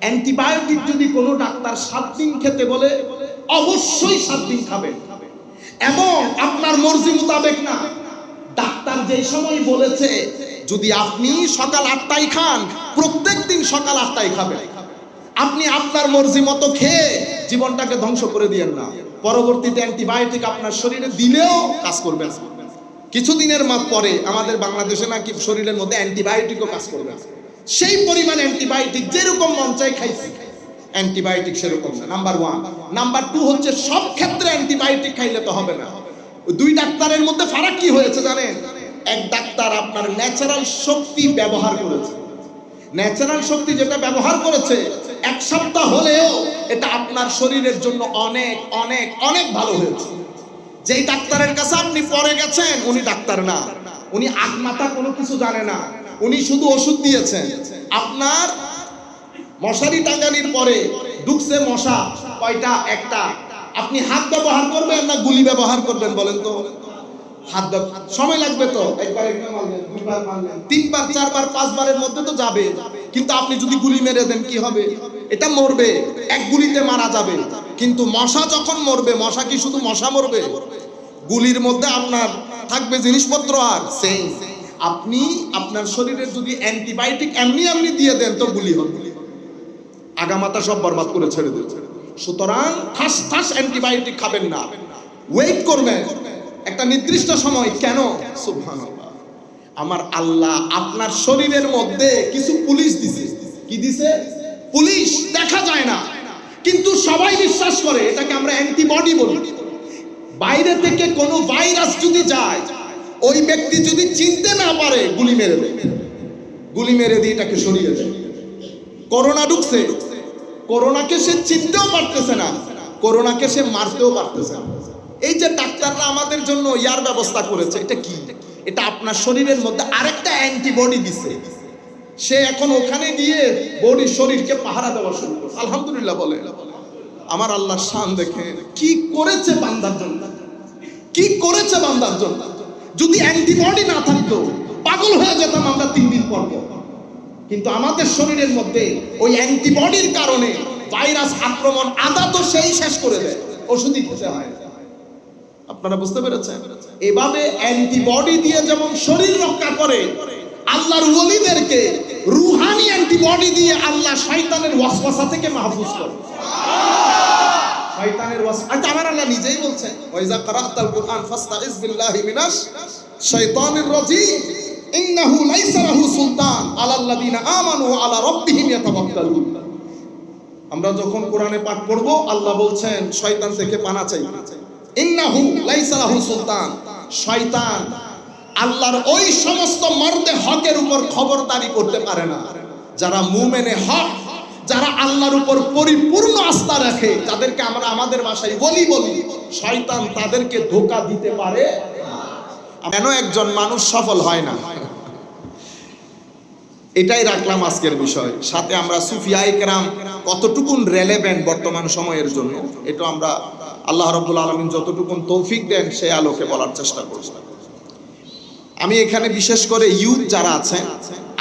Antibiotic যদি কোনো doctor 7 দিন খেতে বলে অবশ্যই 7 দিন খাবেন, এবং আপনার মর্জি মোতাবেক না। ডাক্তার যেই সময় বলেছে যদি আপনি সকাল 8টায় খান, প্রত্যেক দিন সকাল 8টায় খাবেন। আপনি আপনার মর্জি মতো খেয়ে জীবনটাকে ধ্বংস করে দিয়েন না। পরবর্তীতে অ্যান্টিবায়োটিক আপনার শরীরে দিলেও কাজ করবে না। কিছুদিনের পরে আমাদের বাংলাদেশে নাকি শরীরের মধ্যে অ্যান্টিবায়োটিকও কাজ করবে না। সেই পরিমাণ অ্যান্টিবায়োটিক যেরকম মন চাই খাইছি, অ্যান্টিবায়োটিক সেরকম না। নাম্বার 1। নাম্বার 2 হচ্ছে সব ক্ষেত্রে অ্যান্টিবায়োটিক খাইলে তো হবে না। দুই ডাক্তারের মধ্যে ফারাক কি হয়েছে জানেন? এক ডাক্তার আপনার ন্যাচারাল শক্তি ব্যবহার করেছে। ন্যাচারাল শক্তি যেটা ব্যবহার করেছে 1 সপ্তাহ হলেও এটা আপনার শরীরের জন্য অনেক অনেক অনেক ভালো হয়েছে। যেই ডাক্তারের কাছে আপনি পরে গেছেন উনি ডাক্তার না, উনি আগমাথা কোনো কিছু জানে না, উনি শুধু ওষুধ দিয়েছেন। আপনার মশারি টাঙ্গানির পরে ঢুকছে মশা কয়টা? একটা। আপনি হাত ব্যবহার করবেন না গুলি ব্যবহার করবেন বলেন তো? হাত সময় লাগবে তো, একবার একটা মারলেন, দুইবার মারলেন, 3বার 4বার 5বারের মধ্যে তো যাবে। কিন্তু আপনি যদি গুলি মেরে দেন কি হবে? এটা মরবে, এক গুলিতে মারা যাবে। কিন্তু মশা যখন মরবে, মশা কি শুধু মশা মরবে? গুলির মধ্যে আপনার থাকবে জিনিসপত্র। আর সেই আপনি আপনার শরীরের যদি অ্যান্টিবায়োটিক এমনি এমনি দিয়ে দেন তো গুলি হবে, আগামাতা সব বরবাদ করে ছেড়ে দেবে। সুতরাং ঠাস ঠাস অ্যান্টিবায়োটিক খাবেন না, ওয়েট করবেন একটা নির্দিষ্ট সময়। কেন? সুবহানাল্লাহ, আমার আল্লাহ আপনার শরীরের মধ্যে কিছু পুলিশ দিছে। কি দিছে? পুলিশ দেখা যায় না, কিন্তু সবাই বিশ্বাস করে এটাকে আমরা অ্যান্টিবডি বলি। বাইরে থেকে কোনো ভাইরাস যদি যায়, ওই ব্যক্তি যদি চিনতে না পারে গুলি মেরে দেয়, গুলি মেরে দিয়ে এটাকে সরিয়ে দেয়। করোনা ঢুকছে, করোনাকে সে চিনতেও পারতেছে না, করোনাকে সে মারতেও পারতেছে না। এই যে ডাক্তাররা আমাদের জন্য ইয়ার ব্যবস্থা করেছে, এটা কি? এটা আপনার শরীরের মধ্যে আরেকটা অ্যান্টিবডি দিছে। সে এখন ওখানে গিয়ে বডি শরীরকে পাহারা দেওয়া শুরু করছে। আলহামদুলিল্লাহ বলে। আমার আল্লাহর শান দেখে কি করেছে বান্দার জন্য, কি করেছে বান্দার জন্য। যদি অ্যান্টিবডি না থাকতো পাগল হয়ে যেতাম আমরা 3 দিন পর। কিন্তু আমাদের শরীরের মধ্যে ওই অ্যান্টিবডির কারণে ভাইরাস আক্রমণ আদা তো সেই শেষ করে দেয়, ওষুধই খেতে হয়। আপনারা বুঝতে পেরেছেন? এভাবে অ্যান্টিবডি দিয়ে যেমন শরীর রক্ষা করে, আল্লাহর ওলিদেরকে রুহানি অ্যান্টিবডি দিয়ে আল্লাহ শয়তানের ওয়াসওয়াসা থেকে মাহফুজ করে। শয়তানের ওয়াসওয়াসা আমার আল্লাহ নিজেই বলছেন, ওয়াইজা কারাতাল কুরআন ফাস্তাইজ বিল্লাহি মিনাশ শাইতানির রাজিম ইন্নাহু লাইসা লাহু সুলতান আলাল্লাযিনা আমানু ওয়া আলা রাব্বিহিম ইয়াতাওয়াক্কালুন। আমরা যখন কোরআনে পাঠ পড়ব আল্লাহ বলছেন শয়তান থেকে পানা চাই। ইন্নাহু লাইসা লাহু সুলতান, শয়তান আল্লাহর ওই সমস্ত মর্দে হকের উপর খবরদারি করতে পারে না যারা মুমিনে হক, যারা আল্লাহর উপর পরিপূর্ণ আস্থা রাখে, যাদেরকে আমরা আমাদের ভাষায় বলি শয়তান তাদেরকে ধোঁকা দিতে পারে। কেন একজন মানুষ সফল হয় না, এটাই রাখলাম আজকের বিষয়। সাথে আমরা সুফিয়ায়ে কেরাম কতটুকুন রেলেভেন্ট বর্তমান সময়ের জন্য, এটা আমরা আল্লাহ রাব্বুল আলামিন যতটুকুন তৌফিক দেন সেই আলোকে বলার চেষ্টা করব। আমি এখানে বিশেষ করে ইউথ যারা আছেন,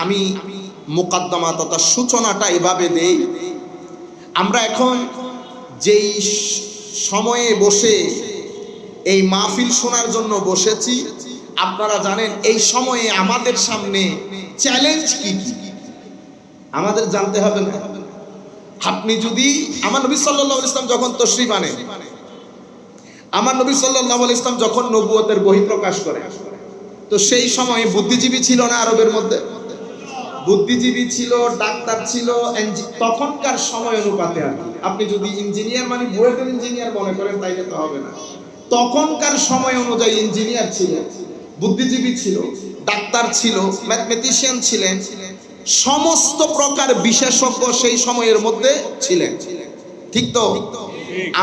আমি মুকাদ্দমা তথা সূচনাটা এভাবে দেই। আমরা এখন যেই সময়ে বসে এই মাহফিল শোনার জন্য বসেছি, আপনারা জানেন এই সময়ে আমাদের সামনে চ্যালেঞ্জ কি কি আমাদের জানতে হবে না। আপনি যদি আমার নবী সাল্লাল্লাহু আলাইহি ওয়াসাল্লাম যখন তশরিফ আনেন, আমার নবী সাল্লাল্লাহু আলাইহি ওয়াসাল্লাম যখন নবুয়তের বহি প্রকাশ করে, তো সেই সময় বুদ্ধিজীবী ছিল না আরবের মধ্যে? বুদ্ধিজীবী ছিল, ডাক্তার ছিল, তখনকার সময় অনুপাতে আর কি। আপনি যদি ইঞ্জিনিয়ার মানে বুয়েটের ইঞ্জিনিয়ার মনে করেন তাইলে তো হবে না। তখনকার সময় অনুযায়ী ইঞ্জিনিয়ার ছিল, বুদ্ধিজীবী ছিল, ডাক্তার ছিল, ম্যাথমেটিশিয়ান ছিলেন, সমস্ত প্রকার বিশেষজ্ঞ সেই সময়ের মধ্যে ছিলেন। ঠিক তো?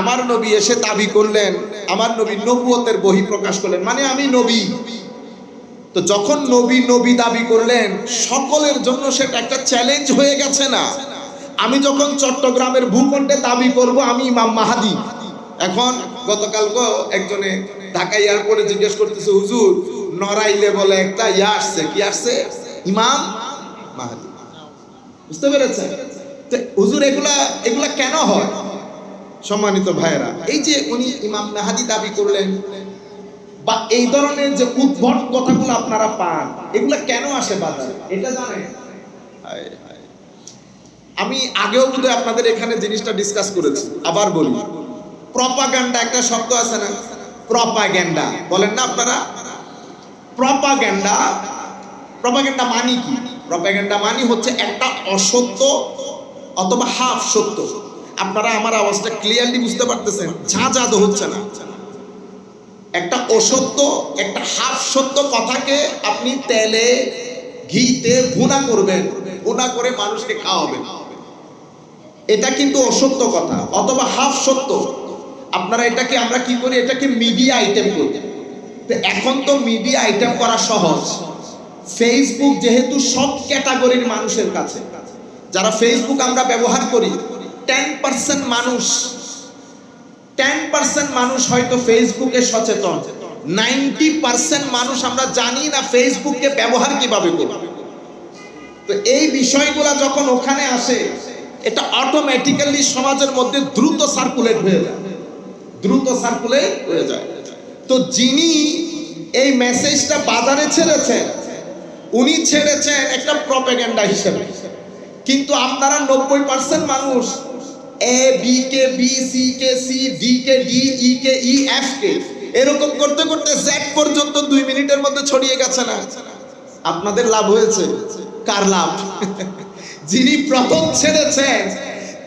আমার নবী এসে দাবি করলেন, আমার নবী নবুয়তের বহি প্রকাশ করলেন, মানে আমি নবী। তো যখন নবী দাবি করলেন, সকলের জন্য সেটা একটা চ্যালেঞ্জ হয়ে গেছে না? আমি যখন চট্টগ্রামের ভূখণ্ডে দাবি করব আমি ইমাম মাহাদি, এখন গতকালকে একজনে ঢাকা এয়ারপোর্টে জিজ্ঞেস করতেছে, হুজুর নড়াইলে বলে একটা ইয়া আসছে, কি আসছে? ইমাম মাহাদি। বুঝতে পেরেছেন? তো হুজুর এগুলা কেন হয়? সম্মানিত ভাইয়েরা, এই যে উনি ইমাম মেহাদী দাবি করলেন বা এই ধরনের যে উদ্ভট কথাগুলো আপনারা পান, এগুলা কেন আসে বাজারে এটা জানেন? আমি আগেও বোধহয় আপনাদের এখানে জিনিসটা ডিসকাস করেছি, আবার বলি। প্রপাগান্ডা একটা শব্দ আছে না, প্রপাগান্ডা বলেন না আপনারা? প্রপাগান্ডা মানে কি? প্রপাগান্ডা মানে হচ্ছে একটা অসত্য অথবা হাফ সত্য। আপনারা আমার আওয়াজটা ক্লিয়ারলি বুঝতে পারতেছেন? ঝাঁঝা তো হচ্ছে না। একটা অসত্য, একটা হাফ সত্য কথাকে আপনি তেলে ঘিতে ভুনা করবেন, ভুনা করে মানুষকে খাওয়াবেন, এটা কিন্তু অসত্য কথা অথবা হাফ সত্য। আপনারা এটাকে, আমরা কি করি, এটাকে মিডিয়া আইটেম করি। তো এখন তো মিডিয়া আইটেম করা সহজ। ফেসবুক যেহেতু সব ক্যাটাগরির মানুষের কাছে, যারা ফেসবুক আমরা ব্যবহার করি, 10% মানুষ হয়তো ফেসবুকে সচেতন, 90% মানুষ আমরা জানি না ফেসবুককে ব্যবহার কিভাবে করব। তো এই বিষয়গুলা যখন ওখানে আসে, এটা অটোমেটিক্যালি সমাজের মধ্যে দ্রুত সার্কুলেট হয়ে যায়। তো যিনি এই মেসেজটা বাজারে ছেড়েছেন, উনি ছেড়েছেন একটা প্রপাগান্ডা হিসেবে, কিন্তু আপনারা 90% মানুষ A B K B, C K C, D K D, E K E, F কে, এরকম করতে করতে জেড পর্যন্ত 2 মিনিটের মধ্যে ছড়িয়ে গেছে না? আপনাদের লাভ হয়েছে? কার লাভ? যিনি প্রথম ছেড়েছেন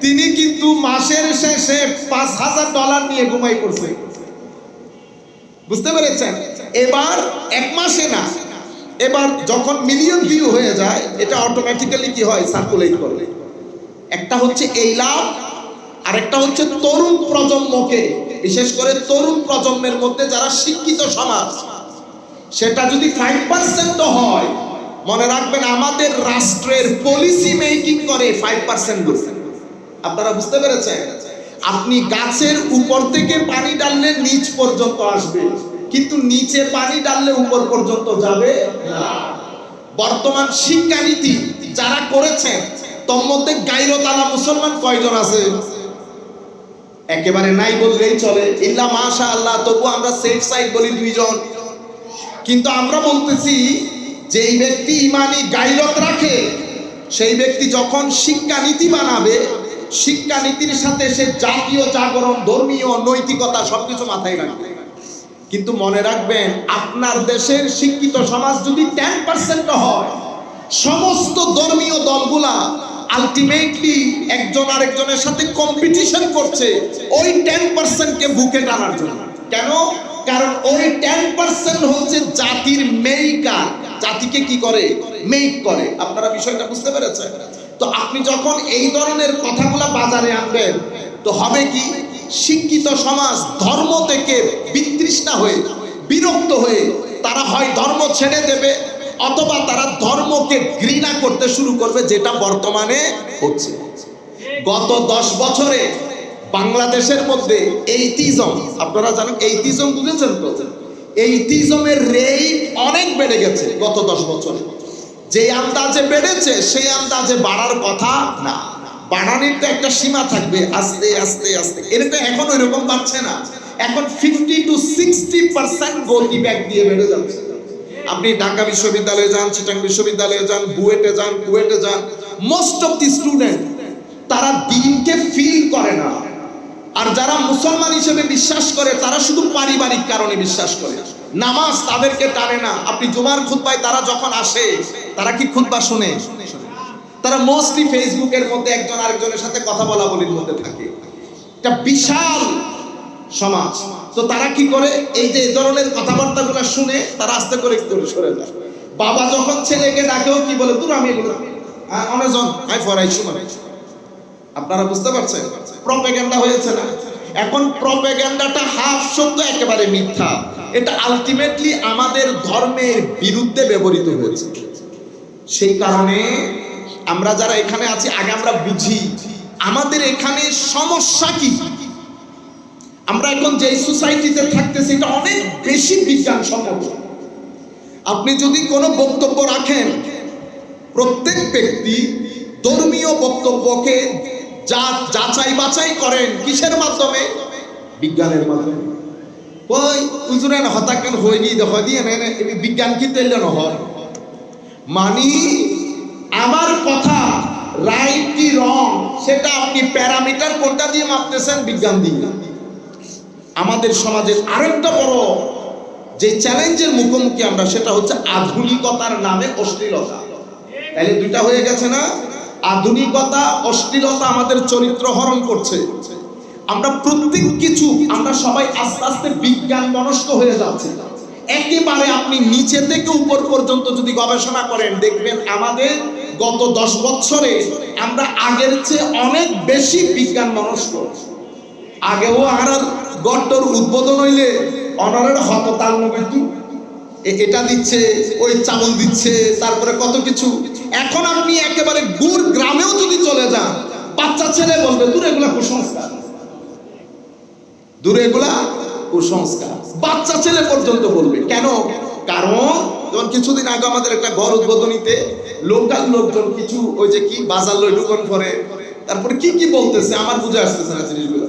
তিনি কিন্তু মাসের শেষে $5,000 নিয়ে ঘুমাই করছে। বুঝতে পেরেছেন? এবার 1 মাসে না, এবার যখন মিলিয়ন ভিউ হয়ে যায়, এটা অটোমেটিক্যালি কি হয়, সার্কুলেট করে। একটা হচ্ছে এই লাভ, আর একটা হচ্ছে তরুণ প্রজন্মকে, বিশেষ করে তরুণ প্রজন্মের মধ্যে যারা শিক্ষিত সমাজ, সেটা যদি 5% হয়, মনে রাখবেন আমাদের রাষ্ট্রের পলিসি মেকিং করে 5% লোক। আপনারা বুঝতে পেরেছেন? আপনি গাছের উপর থেকে পানি ডাললে নিচ পর্যন্ত আসবে, কিন্তু নিচে পানি ডাললে উপর পর্যন্ত যাবে না। বর্তমান শিক্ষানীতি যারা করেছেন, তোর মধ্যে গায়রতালা মুসলমান কয়জন আছে? একেবারে নাই বললেই চলে, ইল্লা মাশাআল্লাহ। তবু আমরা সেফ সাইড বলি 2 জন। কিন্তু আমরা বলতেছি যে এই ব্যক্তি ইমানি গায়রত রাখে, সেই ব্যক্তি যখন শিক্ষানীতি বানাবে, শিক্ষানীতির সাথে সে জাতীয় জাগরণ, ধর্মীয় নৈতিকতা সবকিছু মাথায় রাখবে। কিন্তু মনে রাখবেন, আপনার দেশের শিক্ষিত সমাজ যদি 10% হয়, সমস্ত ধর্মীয় দলগুলা আলটিমেটলি একজন আরেকজনের সাথে কম্পিটিশন করছে ওই 10% কে বুকে টানার জন্য। কেন? কারণ ওই 10% হচ্ছে জাতির মেইকার, জাতিকে কি করে, মেক করে। আপনারা বিষয়টা বুঝতে পেরেছেন? তো আপনি যখন এই ধরনের কথাগুলা বাজারে আনবেন, তো হবে কি, শিক্ষিত সমাজ ধর্ম থেকে বিতৃষ্ণা হয়ে, বিরক্ত হয়ে তারা হয় ধর্ম ছেড়ে দেবে, অথবা তারা ধর্মকে ঘৃণা করতে শুরু করবে, যেটা বর্তমানে হচ্ছে। গত 10 বছরে বাংলাদেশের মধ্যে এইথিজম, আপনারা জানেন এইথিজম, বুঝেছেন তো? এইথিজমের রেট অনেক বেড়ে গেছে গত 10 বছরে। যে আন্দাজে বেড়েছে সেই আন্দাজে বাড়ার কথা না। বাড়ানোর তো একটা সীমা থাকবে, আস্তে আস্তে আস্তে। এটা এখন ওইরকম বাড়ছে না, এখন 50 to 60% গতি ব্যাগ দিয়ে বেড়ে যাচ্ছে। আপনি ঢাকা বিশ্ববিদ্যালয়ে যান, চিটাং বিশ্ববিদ্যালয়ে যান, বুয়েটে যান, কুয়েটে যান, মোস্ট অফ দি স্টুডেন্ট তারা দিনকে ফিল করে না। আর যারা মুসলমান হিসেবে বিশ্বাস করে, তারা শুধু পারিবারিক কারণে বিশ্বাস করে, নামাজ তাদেরকে টানে না। আপনি জুমার খুতবায় তারা যখন আসে, তারা কি খুতবা শুনে? তারা মোস্টলি ফেসবুকের মধ্যে একজন আরেকজনের সাথে কথা বলা বলির মধ্যে থাকে। একটা বিশাল সমাজ। তো তারা কি করে, এই যে এই ধরনের কথাবার্তাগুলো শুনে তারা আস্তে করে একটু সরে যায়। বাবা যখন ছেলেকে ডাকেও কি বলে, তুই আমি এগুলো অনেকজন আই ফরাই শুনে। আপনারা বুঝতে পারছেন? প্রপাগান্ডা হয়েছে না? এখন প্রপাগান্ডাটা হাফ সত্য, একেবারে মিথ্যা। এটা আলটিমেটলি আমাদের ধর্মের বিরুদ্ধে ব্যবহৃত হয়েছে। সেই কারণে আমরা যারা এখানে আছি, আগে আমরা বুঝি আমাদের এখানে সমস্যা কি। আমরা এখন যে সোসাইটিতে থাকতেছি, এটা অনেক বেশি বিজ্ঞানসম্মত। আপনি যদি কোনো বক্তব্য রাখেন, প্রত্যেক ব্যক্তি ধর্মীয় বক্তব্যকে যাচাই বাছাই করেন কিসের মাধ্যমে? বিজ্ঞানের মাধ্যমে। ওই হুজুরে না হতাকেন হয়ে গিয়ে দেখা দিয়ে না বিজ্ঞান কি তেলে না হয় মানি আমার কথা রাইট কি রং সেটা আপনি প্যারামিটার কোনটা দিয়ে মাপতেছেন? বিজ্ঞান দিয়ে। আমাদের সমাজের আরেকটা বড় যে চ্যালেঞ্জের মুখোমুখি আমরা, সেটা হচ্ছে আধুনিকতার নামে অশ্লীলতা। তাহলে দুইটা হয়ে গেছে না? আধুনিকতা, অশ্লীলতা আমাদের চরিত্র হরণ করছে। আমরা প্রত্যেক কিছু আমরা সবাই আস্তে আস্তে বিজ্ঞান মনস্ক হয়ে যাচ্ছে। একেবারে আপনি নিচে থেকে উপর পর্যন্ত যদি গবেষণা করেন দেখবেন আমাদের গত 10 বছরে আমরা আগের চেয়ে অনেক বেশি বিজ্ঞান মনস্ক। আগেও আর গট্টর উদ্বোধন হইলে অনারের হততাল কিন্তু এটা দিচ্ছে, ওই চাবল দিচ্ছে, তারপরে কত কিছু। এখন আপনি একেবারে গুড় গ্রামেও যদি চলে যান, বাচ্চা ছেলে বলবে দূরে এগুলা কুসংস্কার, দূরে এগুলা কুসংস্কার। বাচ্চা ছেলে পর্যন্ত বলবে। কেন? কারণ যেমন কিছুদিন আগে আমাদের একটা ঘর উদ্বোধনীতে লোকাল লোকজন কিছু ওই যে কি বাজার লই দোকান করে, তারপরে কি কি বলতেছে আমার বুঝে আসতেছে না জিনিসগুলো।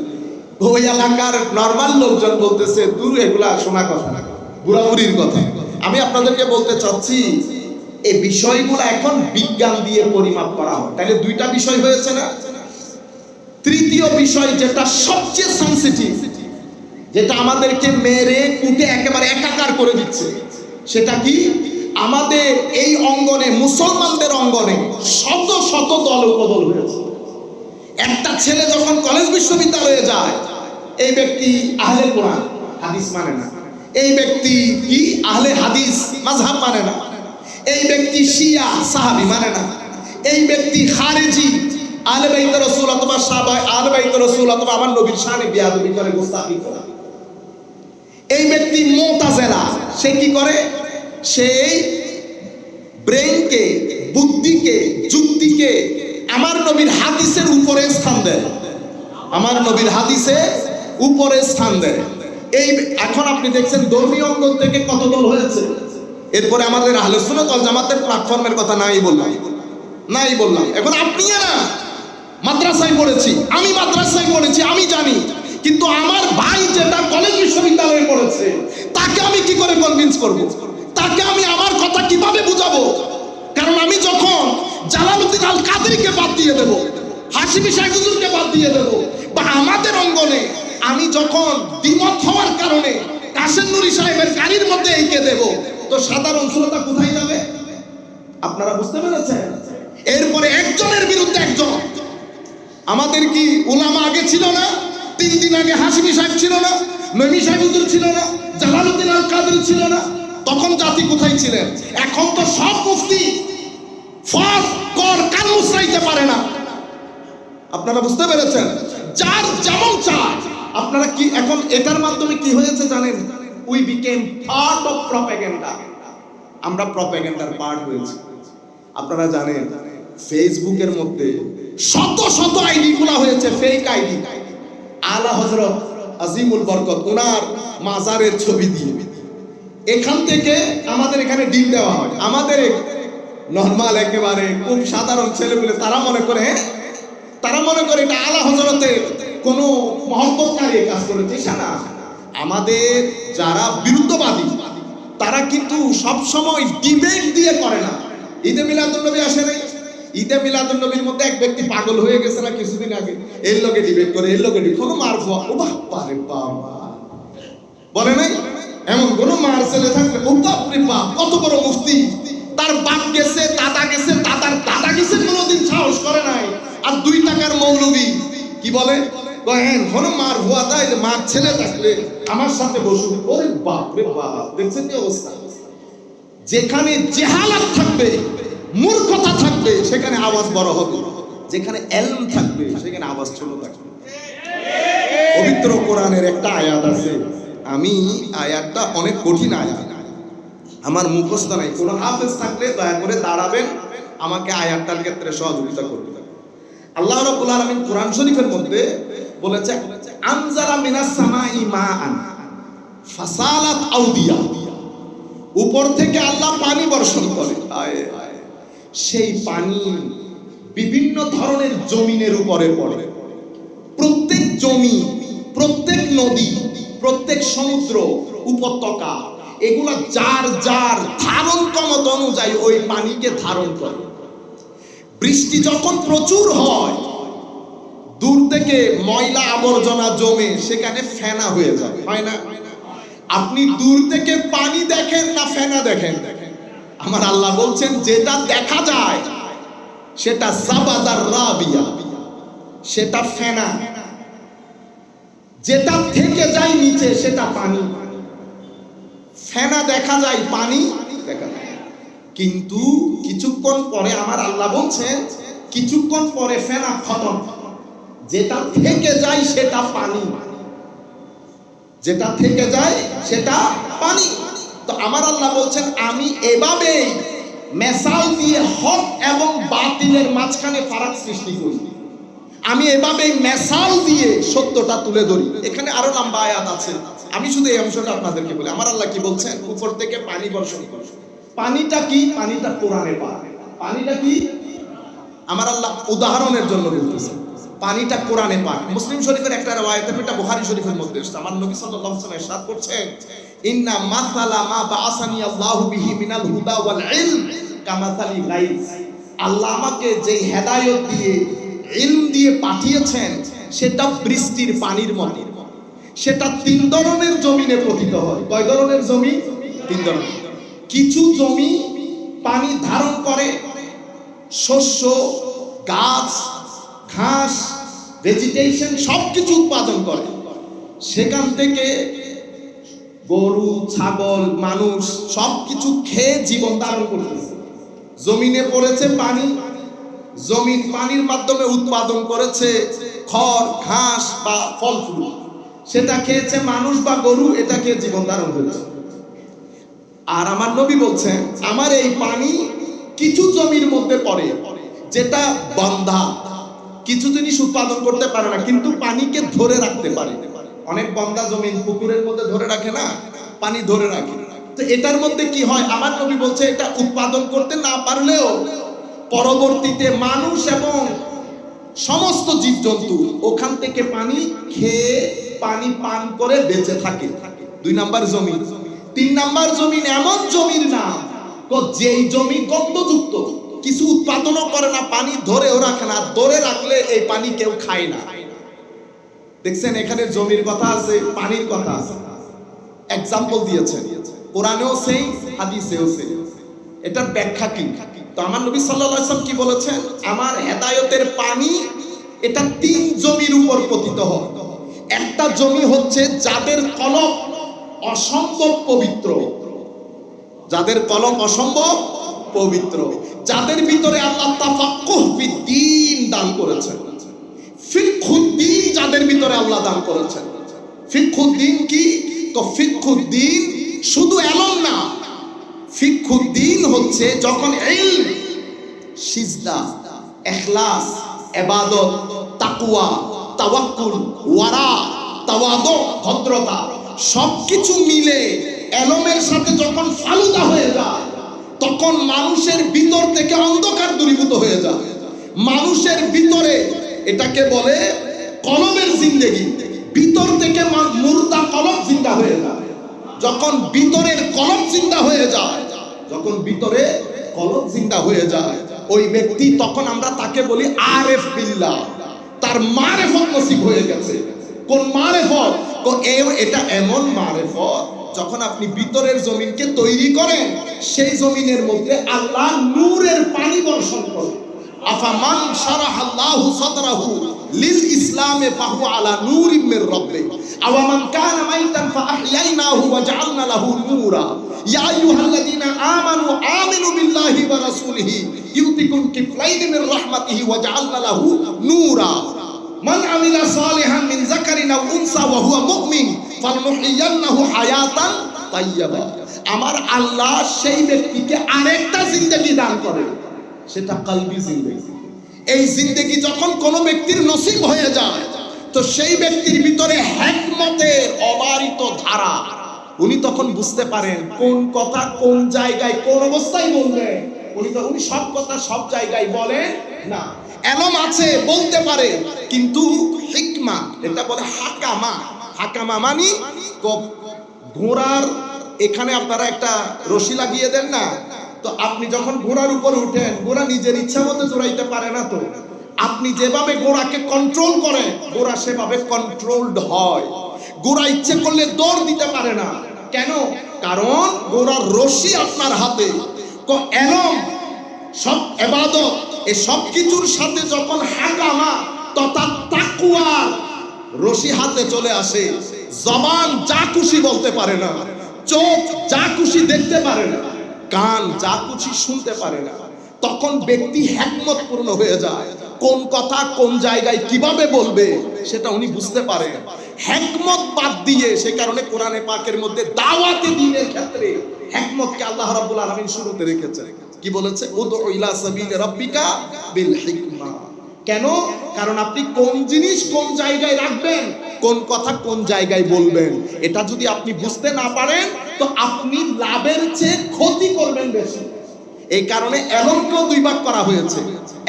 ওই এলাকার নর্মাল লোকজন বলতেছে দূর এগুলা শোনা কথা, বুড়াবুড়ির কথা। আমি আপনাদেরকে বলতে চাচ্ছি এই বিষয়গুলো এখন বিজ্ঞান দিয়ে পরিমাপ করা হয়। তাহলে দুইটা বিষয় হয়েছে না? তৃতীয় বিষয় যেটা সবচেয়ে সেনসিটিভ, যেটা আমাদেরকে মেরে কুটে একেবারে একাকার করে দিচ্ছে, সেটা কি? আমাদের এই অঙ্গনে, মুসলমানদের অঙ্গনে শত শত দল উপদল হয়েছে। একটা ছেলে যখন কলেজ বিশ্ববিদ্যালয়ে যায়, এই ব্যক্তি আহলে কোরআন হাদিস মানে না, এই ব্যক্তি কি আহলে হাদিস মাযহাব মানে না, এই ব্যক্তি শিয়া সাহাবী মানে না, এই ব্যক্তি খারেজি আহলে বাইত রাসূল অথবা সাহাবা আহলে বাইত রাসূল অথবা আমার নবীর শানে বিয়াদবি করে, গোস্তাখি করে। এই ব্যক্তি মুতাজিলা, সে কি করে? সেই ব্রেনকে, বুদ্ধিকে, যুক্তিকে আমার নবীর হাদিসের উপরে স্থান দেয়, আমার নবীর হাদিসে উপরে স্থান দেয়। এই এখন আপনি দেখছেন ধর্মীয় অঙ্গন থেকে কত দল হয়েছে। এরপরে আমাদের আহলে সুন্নাত ওয়াল জামাতের প্ল্যাটফর্মের কথা নাই বললাম। এখন আপনি না মাদ্রাসায় পড়েছি, আমি মাদ্রাসায় পড়েছি, আমি জানি, কিন্তু আমার ভাই যেটা কলেজ বিশ্ববিদ্যালয়ে পড়েছে তাকে আমি কি করে কনভিন্স করব? তাকে আমি আমার কথা কিভাবে বুঝাবো? কারণ আমি যখন জালালউদ্দিন আল কাদেরীকে বাদ দিয়ে দেব, হাশিমি শাহ হুজুরকে বাদ দিয়ে দেব, বা আমাদের অঙ্গনে আমি যখন দ্বিমত হওয়ার কারণে কাশেম নুরি সাহেবের গাড়ির মধ্যে এঁকে দেব, তো সাধারণ শ্রোতা কোথায় যাবে? আপনারা বুঝতে পেরেছেন? এরপরে একজনের বিরুদ্ধে একজন। আমাদের কি উলামা আগে ছিল না? 3 দিন আগে হাশিমি সাহেব ছিল না, নবী সাহেব হুজুর ছিল না, জালালউদ্দিন আল কাদেরী ছিল না? তখন জাতি কোথায় ছিলেন? এখন তো সব মুফতি ফর কর কান মুছরাইতে পারে না। আপনারা বুঝতে পেরেছেন? যার যেমন চায়। আপনারা কি এখন এটার মাধ্যমে কি হয়েছে জানেন? We became part of propaganda. আমরা প্রপাগান্ডার পার্ট হয়েছি। আপনারা জানেন ফেসবুকের মধ্যে শত শত আইডি খোলা হয়েছে, ফেক আইডি। আলা হযরত আজিমুল বরকত ওনার মাজারের ছবি দিয়ে এখান থেকে আমাদের এখানে ডিল দেওয়া হয়। আমাদের নরমাল একেবারে খুব সাধারণ ছেলেগুলো তারা মনে করে এটা আলা হযরতের কোনো মহব্বতকারী কাজ করেছে। না, আমাদের যারা বিরুদ্ধবাদী তারা কিন্তু সব সময় ডিবেট দিয়ে করে না। ঈদে মিলাদুন নবী আসে নাই? ঈদে মিলাদুন নবীর মধ্যে এক ব্যক্তি পাগল হয়ে গেছে না কিছুদিন আগে, এর লোকে ডিবেট করে, এর লোকে কোনো মারফুয়া। ও বাবা রে বাবা, বলে নাই এমন কোন মার ছেলে থাকলে ও বাপরে বাপ, কত বড় মুফতি, তার বাপ গেছে, দাদা গেছে, দাদার দাদা গেছে, কোনোদিন সাহস করে নাই। আর 2 টাকার মৌলবী কি বলে, কহেন কোনো মার ভুয়া দেয় যে মার ছেলে থাকলে আমার সাথে বসুন। ওরে বাপ রে বাপ, দেখছেন কি অবস্থা? যেখানে জেহালাত থাকবে, মূর্খতা থাকবে, সেখানে আওয়াজ বড় হবে। যেখানে ইলম থাকবে সেখানে আওয়াজ ছোট থাকবে। পবিত্র কোরআনের একটা আয়াত আছে, আমি আয়াতটা অনেক কঠিন আয়াত, আমার মুখস্থ নাই। কোন হাফেজ থাকলে দয়া করে দাঁড়াবেন, আমাকে আয়াতটার ক্ষেত্রে সহযোগিতা করবেন। আল্লাহ রাব্বুল আলামিন কোরআন শরীফের মধ্যে বলেছে আনজালা মিনাস সামাই মাআন ফাসালাত আউদিয়া, উপর থেকে আল্লাহ পানি বর্ষণ করে, সেই পানি বিভিন্ন ধরনের জমিনের উপরে পড়ে। প্রত্যেক জমি, প্রত্যেক নদী, প্রত্যেক সমুদ্র, উপত্যকা, এগুলা যার যার ধারণ ক্ষমতা অনুযায়ী ওই পানিকে ধারণ করে। বৃষ্টি যখন প্রচুর হয়, দূর থেকে ময়লা আবর্জনা জমে সেখানে ফেনা হয়ে যায়, হয় না? আপনি দূর থেকে পানি দেখেন না ফেনা দেখেন? আমার আল্লাহ বলছেন যেটা দেখা যায় সেটা সাবাদার রাবিয়া, সেটা ফেনা। যেটা থেকে যায় নিচে সেটা পানি। ফেনা দেখা যায়, পানি দেখা যায়। কিন্তু কিছুক্ষণ পরে আমার আল্লাহ বলছেন কিছুক্ষণ পরে ফেনা খতম, যেটা থেকে যায় সেটা পানি, যেটা থেকে যায় সেটা পানি। তো আমার আল্লাহ বলছেন আমি এভাবে মেসাল দিয়ে হক এবং বাতিলের মাঝখানে ফারাক সৃষ্টি করি। আমি এভাবে মেসাল দিয়ে সত্যটা তুলে ধরি। এখানে আরো লম্বা আয়াত আছে, আমি শুধু এই অংশটা আপনাদেরকে বলি। আমার আল্লাহ কি বলছেন? উপর থেকে পানি বর্ষণ করছে। পানিটা কি? পানিটা কোরআনে পাক। পানিটা কি? আমার আল্লাহ উদাহরণের জন্য বলতেছে পানিটা কোরআনে পাক। মুসলিম শরীফের একটা riwayat, এটা বুখারী শরীফের মধ্যে এসেছে। আমার নবী সাল্লাল্লাহু আলাইহি ওয়াসাল্লাম ইরশাদ করছেন, ইন্না মাসালা মা বাআসানি আল্লাহু বিহি মিনাল হুদা ওয়াল ইলম কামাসালি গাইস। আল্লাহ আমাকে যে হেদায়েত দিয়ে, ইলম দিয়ে পাঠিয়েছেন সেটা বৃষ্টির পানির মতো। সেটা তিন ধরনের জমিনে পতিত হয়। কয় ধরনের জমি? তিন ধরনের। কিছু জমি পানি ধারণ করে, শস্য, গাছ, ঘাস, ভেজিটেশন সবকিছু উৎপাদন করে। সেখান থেকে গরু, ছাগল, মানুষ সবকিছু খেয়ে জীবন ধারণ করতেছে। জমিনে পড়েছে পানি, জমিন পানির মাধ্যমে উৎপাদন করেছে খড়, ঘাস বা ফল ফুল, সেটা খেয়েছে মানুষ বা গরু, এটা খেয়ে জীবন ধারণ করেছে। আর আমার নবী বলছেন আমার এই পানি কিছু জমির মধ্যে পড়ে যেটা বন্ধা, কিছু জিনিস উৎপাদন করতে পারে না কিন্তু পানিকে ধরে রাখতে পারে। অনেক বন্ধা জমি পুকুরের মধ্যে ধরে রাখে না, পানি ধরে রাখে। তো এটার মধ্যে কি হয়? আমার নবী বলছে এটা উৎপাদন করতে না পারলেও পরবর্তীতে মানুষ এবং সমস্ত জীবজন্তু ওখান থেকে পানি খেয়ে, পানি পান করে বেঁচে থাকে। 2 নাম্বার জমি। 3 নাম্বার জমিন এমন জমির নাম যেই জমি গন্ধযুক্ত, কিছু উৎপাদনও করে না, পানি ধরেও রাখে না, ধরে রাখলে এই পানি কেউ খায় না। দেখছেন এখানে জমির কথা আছে, পানির কথা আছে, এক্সাম্পল দিয়েছেন। কোরআনেও সেই, হাদিসেও সেই। এটার ব্যাখ্যা কি? তো আমার নবী সাল্লাল্লাহু আলাইহি ওয়াসাল্লাম কি বলেছেন? আমার হেদায়েতের পানি এটা 3 জমির উপর পতিত হয়। একটা জমি হচ্ছে যাদের কলব অসম্ভব পবিত্র, যাদের কলম অসম্ভব পবিত্র, যাদের ভিতরে আল্লাহ তাফাক্কুহ ফিদ্দীন দান করেছেন, ফিকহুদ্দীন যাদের ভিতরে আল্লাহ দান করেছেন। ফিকহুদ্দীন কি? তো ফিকহুদ্দীন শুধু এলম না, ফিকহুদ্দীন হচ্ছে যখন ইলম, সিজদা, ইখলাস, ইবাদত, তাকওয়া, তাওয়াক্কুল, ওয়ারা, তাওয়াদু, ভদ্রতা সবকিছু মিলে এলমের সাথে যখন ফালুদা হয়ে যায়, তখন মানুষের ভিতর থেকে অন্ধকার দূরীভূত হয়ে যায়। মানুষের ভিতরে এটাকে বলে কলবের জিন্দেগি, ভিতর থেকে মুর্দা কলব জিন্দা হয়ে যায়। যখন ভিতরের কলব জিন্দা হয়ে যায়, যখন ভিতরে কলব জিন্দা হয়ে যায় ওই ব্যক্তি, তখন আমরা তাকে বলি আরেফ বিল্লাহ, তার মারেফত নসিব হয়ে গেছে। কোন মারেফত? এটা এমন মারেফত যখন আপনি ভিতরের জমিনকে তৈরি করেন, সেই জমিনের মধ্যে আল্লাহ নূরের পানি বর্ষণ করেন। আফামান শারাহাল্লাহু সাদরাহু লিল ইসলামে ফাহু আলা নূরিম মির রাব্বিহি আও মান কানা মাইতান ফাআহইয়ানাহু ওয়া জাআলনা লাহু নূরা ইয়া আইয়ুহাল্লাযীনা আমানু আমিনু বিল্লাহি ওয়া রাসূলিহি ইউতিকুম কিফলাইন মির রাহমাতিহি ওয়া জাআলনা লাহু নূরা মান আমিলা সালিহান মিন যাকারিন আও উনসা ওয়া হুয়া মুমিন ফালনুহইয়ান্নাহু হায়াতান তাইয়্যিবা। আমার আল্লাহ সেই ব্যক্তিকে আরেকটা জিন্দেগি দান করেন, সেটা কলবি জিন্দেগি। এই জিন্দেগি যখন কোনো ব্যক্তির নসিব হয়ে যায়, তো সেই ব্যক্তির ভিতরে হিকমতের অবারিত ধারা, উনি তখন বুঝতে পারেন কোন কথা কোন জায়গায় কোন অবস্থায় বলবেন। উনি সব কথা সব জায়গায় বলেন না। এলম আছে বলতে পারে, কিন্তু হিকমা এটা বলে হাকামা। হাকামা মানে ঘোড়ার এখানে আপনারা একটা রশি লাগিয়ে দেন না, তো আপনি যখন ঘোড়ার উপরে উঠেন, ঘোড়া নিজের ইচ্ছা মতো জোড়াইতে পারে না, তো আপনি যেভাবে ঘোড়াকে কন্ট্রোল করেন, ঘোড়া সেভাবে কন্ট্রোলড হয়। ঘোড়া ইচ্ছে করলে দৌড় দিতে পারে না। কেন? কারণ ঘোড়ার রশি আপনার হাতে। এলম সব ইবাদত এই সব কিছুর সাথে যখন হাকামা তথা তাকওয়া রশি হাতে চলে আসে, জবান যা খুশি বলতে পারে না, চোখ যা খুশি দেখতে পারে না, কান যা খুশি শুনতে পারে না, তখন ব্যক্তি হিকমত পূর্ণ হয়ে যায়। কোন কথা কোন জায়গায় কিভাবে বলবে সেটা উনি বুঝতে পারে। হিকমত বাদ দিয়ে, সে কারণে কোরআনে পাকের মধ্যে দাওয়াতে দ্বীনের ক্ষেত্রে হিকমতকে আল্লাহ রাব্বুল আলামিন শুরুতে রেখেছেন। কি বলেছে? উদউ ইলা সাবিলি রাব্বিকা বিল হিকমা। কেন? কারণ আপনি কোন জিনিস কোন জায়গায় রাখবেন, কোন কথা কোন জায়গায় বলবেন, এটা যদি আপনি বুঝতে না পারেন, তো আপনি লাভের চেয়ে ক্ষতি করবেন বেশি। এই কারণে এলমকেও দুই ভাগ করা হয়েছে,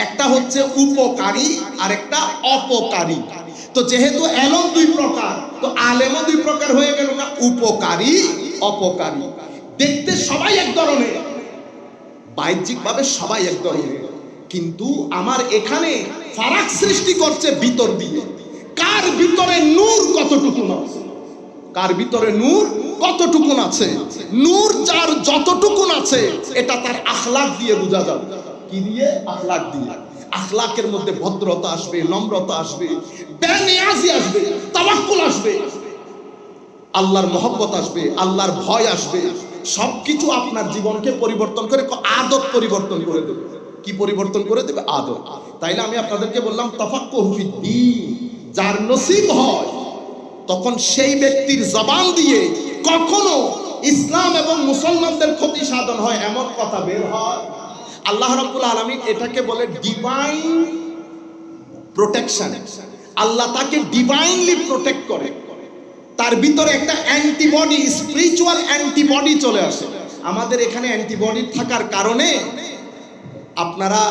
একটা হচ্ছে উপকারী আর একটা অপকারী। তো যেহেতু এলম দুই প্রকার, তো আলেমও দুই প্রকার হয়ে গেল না, উপকারী অপকারী। দেখতে সবাই এক ধরনের, বাহ্যিকভাবে সবাই এক ধরনের, কিন্তু আমার এখানে ফারাক সৃষ্টি করছে ভিতর দিয়ে। কার ভিতরে নূর কতটুকু আছে, কার ভিতরে নূর কতটুকু আছে। নূর যার যতটুকু আছে, এটা তার আখলাক দিয়ে বোঝা যাবে। কি দিয়ে? আখলাক দিয়ে। আখলাকের মধ্যে ভদ্রতা আসবে, নম্রতা আসবে, বেনিয়াজি আসবে, তাওয়াক্কুল আসবে, আল্লাহর মহব্বত আসবে, আল্লাহর ভয় আসবে। সবকিছু আপনার জীবনকে পরিবর্তন করে, আদত পরিবর্তন করে দেবে। কি পরিবর্তন করে দেবে? আদত। তাইলে আমি আপনাদেরকে বললাম তাফাক্কুহু ফিদ্দীন যার নসিব হয়, তখন সেই ব্যক্তির জবান দিয়ে কখনো ইসলাম এবং মুসলমানদের ক্ষতি সাধন হয় এমন কথা বের হয়। আল্লাহ রাব্বুল আলামিন এটাকে বলে ডিভাইন প্রোটেকশন। আল্লাহ তাকে ডিভাইনলি প্রোটেক্ট করে, তার ভিতরে একটা অ্যান্টিবডি, স্পিরিচুয়াল অ্যান্টিবডি চলে আসে। আমাদের এখানে অ্যান্টিবডি থাকার কারণে আপনারা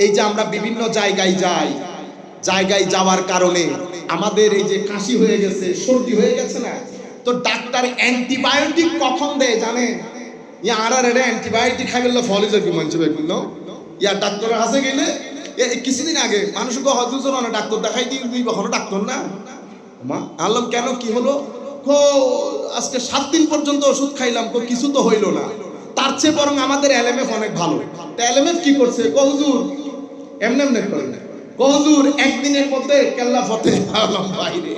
এই যে আমরা বিভিন্ন জায়গায় যাই, জায়গায় যাওয়ার কারণে আমাদের এই যে কাশি হয়ে গেছে, সর্দি হয়ে গেছে না, তো ডাক্তার অ্যান্টিবায়োটিক কখন দেয় জানেন? আর এটা অ্যান্টিবায়োটিক খাই বললে ফলে যাবে মানুষ বললো, ইয়ার ডাক্তারের কাছে গেলে কিছুদিন আগে মানুষকে হয়তো অনেক ডাক্তার দেখাই দিই, তুই কখনো ডাক্তার না আনলাম, কেন কি হলো? আজকে 7 দিন পর্যন্ত ওষুধ খাইলাম, কিছু তো হইলো না। তার চেয়ে বরং আমাদের এলএমএফ অনেক ভালো। এলএমএফ কি করছে? হুজুর এমনি এমনি করে না, হুজুর একদিনের মধ্যে কেল্লা ফতে বাইরে।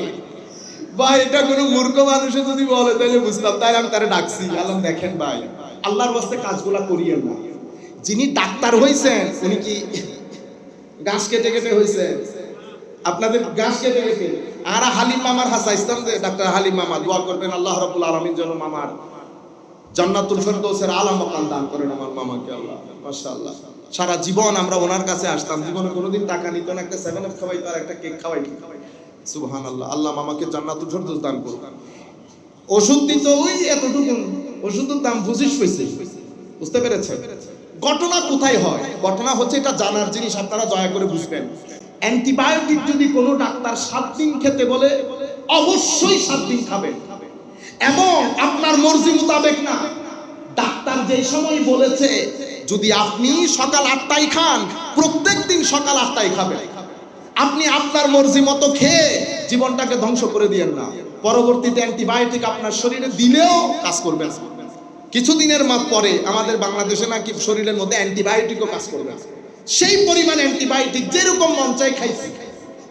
ভাই এটা কোনো মূর্খ মানুষে যদি বলে তাহলে বুঝতাম, তাই আমি তারে ডাকছি, আলম দেখেন ভাই আল্লাহর ওয়াস্তে কাজগুলা করিয়েন না। যিনি ডাক্তার হইছেন উনি কি ঘাস কেটে কেটে হইছেন? আপনাদের ঘাস কেটে কেটে। আর হালিম মামার হাসাইতাম যে ডাক্তার হালিম মামা দোয়া করবেন আল্লাহ রাব্বুল আলামিন যেন মামার জান্নাতুল ফেরদৌসের আলা মাকাম দান করেন আমার মামাকে আল্লাহ। মাশাআল্লাহ, সারা জীবন আমরা ওনার কাছে আসতাম, জীবনে কোনোদিন টাকা নিত না, একটা 7 আপ খাওয়াইতো আর একটা কেক খাওয়াইতো। সুবহানাল্লাহ, আল্লাহ মামাকে জান্নাতুল ফেরদৌস দান করুন। ওষুধ দিত ওই এতটুকু, ওষুধের দাম 25 পয়সা। বুঝতে পেরেছেন ঘটনা কোথায় হয়? ঘটনা হচ্ছে, এটা জানার জিনিস, আপনারা দয়া করে বুঝবেন। অ্যান্টিবায়োটিক যদি কোনো ডাক্তার 7 দিন খেতে বলে, অবশ্যই 7 দিন খাবেন, এবং আপনার মর্জি মোতাবেক না। ডাক্তার যেই সময় বলেছে, যদি আপনি সকাল 8টায় খান, প্রত্যেক দিন সকাল 8টায় খাবেন। আপনি আপনার মর্জি মতো খেয়ে জীবনটাকে ধ্বংস করে দিয়েন না। পরবর্তীতে অ্যান্টিবায়োটিক আপনার শরীরে দিলেও কাজ করবে না। কিছুদিনের পরে আমাদের বাংলাদেশে নাকি শরীরের মধ্যে অ্যান্টিবায়োটিকও কাজ করবে না। সেই পরিমাণ অ্যান্টিবায়োটিক যেরকম মন চাই খাইছি,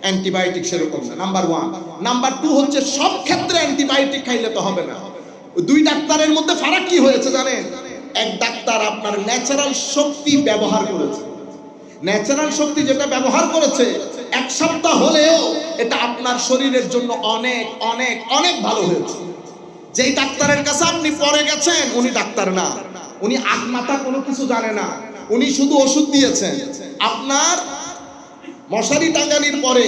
অ্যান্টিবায়োটিক সেরকম না। নাম্বার 1। নাম্বার 2 হচ্ছে, সব ক্ষেত্রে অ্যান্টিবায়োটিক খাইলে তো হবে না। দুই ডাক্তারের মধ্যে ফারাক কি হয়েছে জানেন? এক ডাক্তার আপনার ন্যাচারাল শক্তি ব্যবহার করেছে। ন্যাচারাল শক্তি যেটা ব্যবহার করেছে, 1 সপ্তাহ হলেও এটা আপনার শরীরের জন্য অনেক অনেক অনেক ভালো হয়েছে। যেই ডাক্তারের কাছে আপনি পরে গেছেন, উনি ডাক্তার না, উনি আত্মাতা কোনো কিছু জানে না, উনি শুধু ওষুধ দিয়েছেন। আপনার মশারি টাঙ্গানির পরে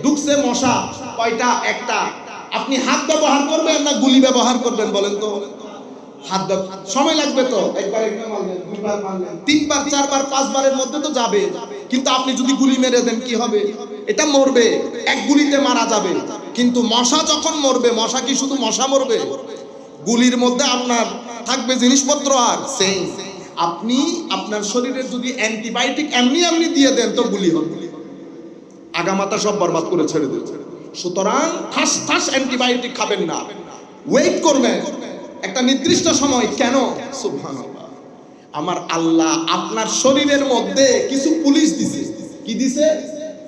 ঢুকছে মশা কয়টা? একটা। আপনি হাত ব্যবহার করবেন না গুলি ব্যবহার করবেন বলেন তো? হাত সময় লাগবে তো, একবার মারলেন, 2বার মারলেন, 3বার 4বার 5বারের মধ্যে তো যাবে, কিন্তু আপনি যদি গুলি মেরে দেন কি হবে? এটা মরবে, এক গুলিতে মারা যাবে। কিন্তু মশা যখন মরবে, মশা কি শুধু মশা মরবে? গুলির মধ্যে আপনার থাকবে জিনিসপত্র। আর সেই আপনি আপনার শরীরের যদি অ্যান্টিবায়োটিক এমনি এমনি দিয়ে দেন তো গুলি হবে, আগামাতা সব বরবাদ করে ছেড়ে দেবে। সুতরাং ঠাস ঠাস অ্যান্টিবায়োটিক খাবেন না, ওয়েট করবেন একটা নির্দিষ্ট সময়। কেন? সুবহানাল্লাহ, আমার আল্লাহ আপনার শরীরের মধ্যে কিছু পুলিশ দিছে। কি দিছে?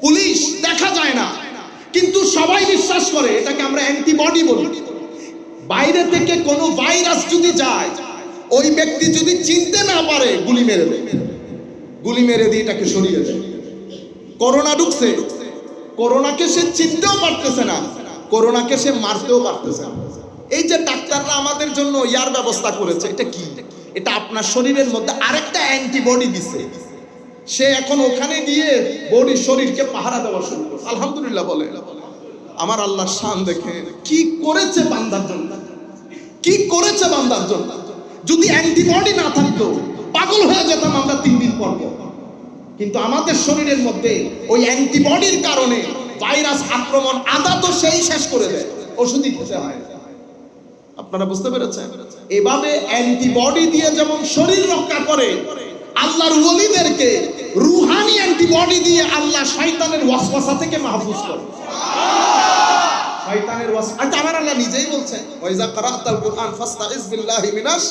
পুলিশ দেখা যায় না, কিন্তু সবাই বিশ্বাস করে এটাকে আমরা অ্যান্টিবডি বলি। বাইরে থেকে কোনো ভাইরাস যদি যায়, ওই ব্যক্তি যদি চিনতে না পারে গুলি মেরে দেয়, গুলি মেরে দিয়ে এটাকে সরিয়ে দেয়। করোনা ঢুকছে, করোনাকে সে চিনতেও পারতেছে না, করোনাকে সে মারতেও পারতেছে না। এই যে ডাক্তাররা আমাদের জন্য ইয়ার ব্যবস্থা করেছে, এটা কি? এটা আপনার শরীরের মধ্যে আরেকটা অ্যান্টিবডি দিছে। সে এখন ওখানে গিয়ে বডি শরীরকে পাহারা দেওয়া শুরু করছে। আলহামদুলিল্লাহ বলে। আমার আল্লাহর শান দেখে কি করেছে বান্দার জন্য, কি করেছে বান্দার জন্য। যদি অ্যান্টিবডি না থাকতো পাগল হয়ে যেতাম আমরা 3 দিন পর। কিন্তু আমাদের শরীরের মধ্যে ওই অ্যান্টিবডির কারণে ভাইরাস আক্রমণ আদা তো সেই শেষ করে দেয়, ওষুধই খেতে হয়। আপনারা বুঝতে পেরেছেন? এভাবে অ্যান্টিবডি দিয়ে যেমন শরীর রক্ষা করে, আল্লাহর ওলিদেরকে রূহানি অ্যান্টিবডি দিয়ে আল্লাহ শয়তানের ওয়াসওয়াসা থেকে মাহফুজ করে। শয়তানের ওয়াসওয়াসা, আচ্ছা আমার আল্লাহ নিজেই বলছেন, ওয়াইজা কারাতাল কুরআন ফাস্তাইজ বিল্লাহি মিনাশ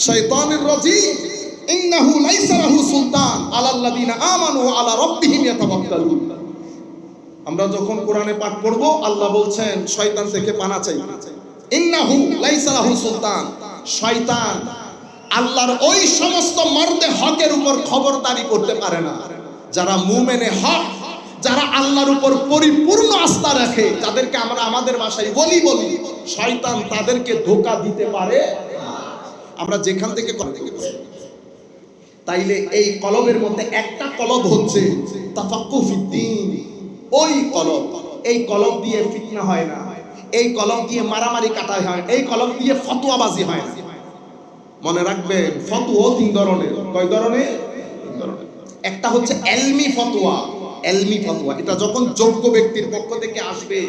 শাইতানির রাজিম ইন্নাহু লাইসা লাহু সুলতান আলাল্লাযিনা আমানু ওয়া আলা রাব্বিহিম ইয়াতাওয়াক্কালুন। আমরা যখন কোরআনে পাঠ পড়ব, আল্লাহ বলছেন শয়তান থেকে পানা চাই। ইন্নাহু লাইসা লাহু সুলতান, শয়তান আল্লাহর ওই সমস্ত মর্দে হকের উপর খবরদারি করতে পারে না যারা মুমিনে হক, যারা আল্লাহর উপর পরিপূর্ণ আস্থা রাখে, যাদেরকে আমরা আমাদের ভাষায় বলি বলি, শয়তান তাদেরকে ধোঁকা দিতে পারে না। আমরা যেখান থেকে কথা বলছি, তাইলে এই কলবের মধ্যে একটা কলব হচ্ছে তাফাক্কুহ ফিদ্দীন। ওই কলব, এই কলব দিয়ে ফিতনা হয় না, এই কলব দিয়ে মারামারি কাটা হয়, এই কলব দিয়ে ফতোয়াবাজি হয় না। মনে রাখবেন, ফতোয়া 3 ধরনের। কয় ধরনের? 3 ধরনের। একটা হচ্ছে এলমি ফতোয়া। এলমি ফতোয়া এটা যখন যোগ্য ব্যক্তির পক্ষ থেকে আসবে,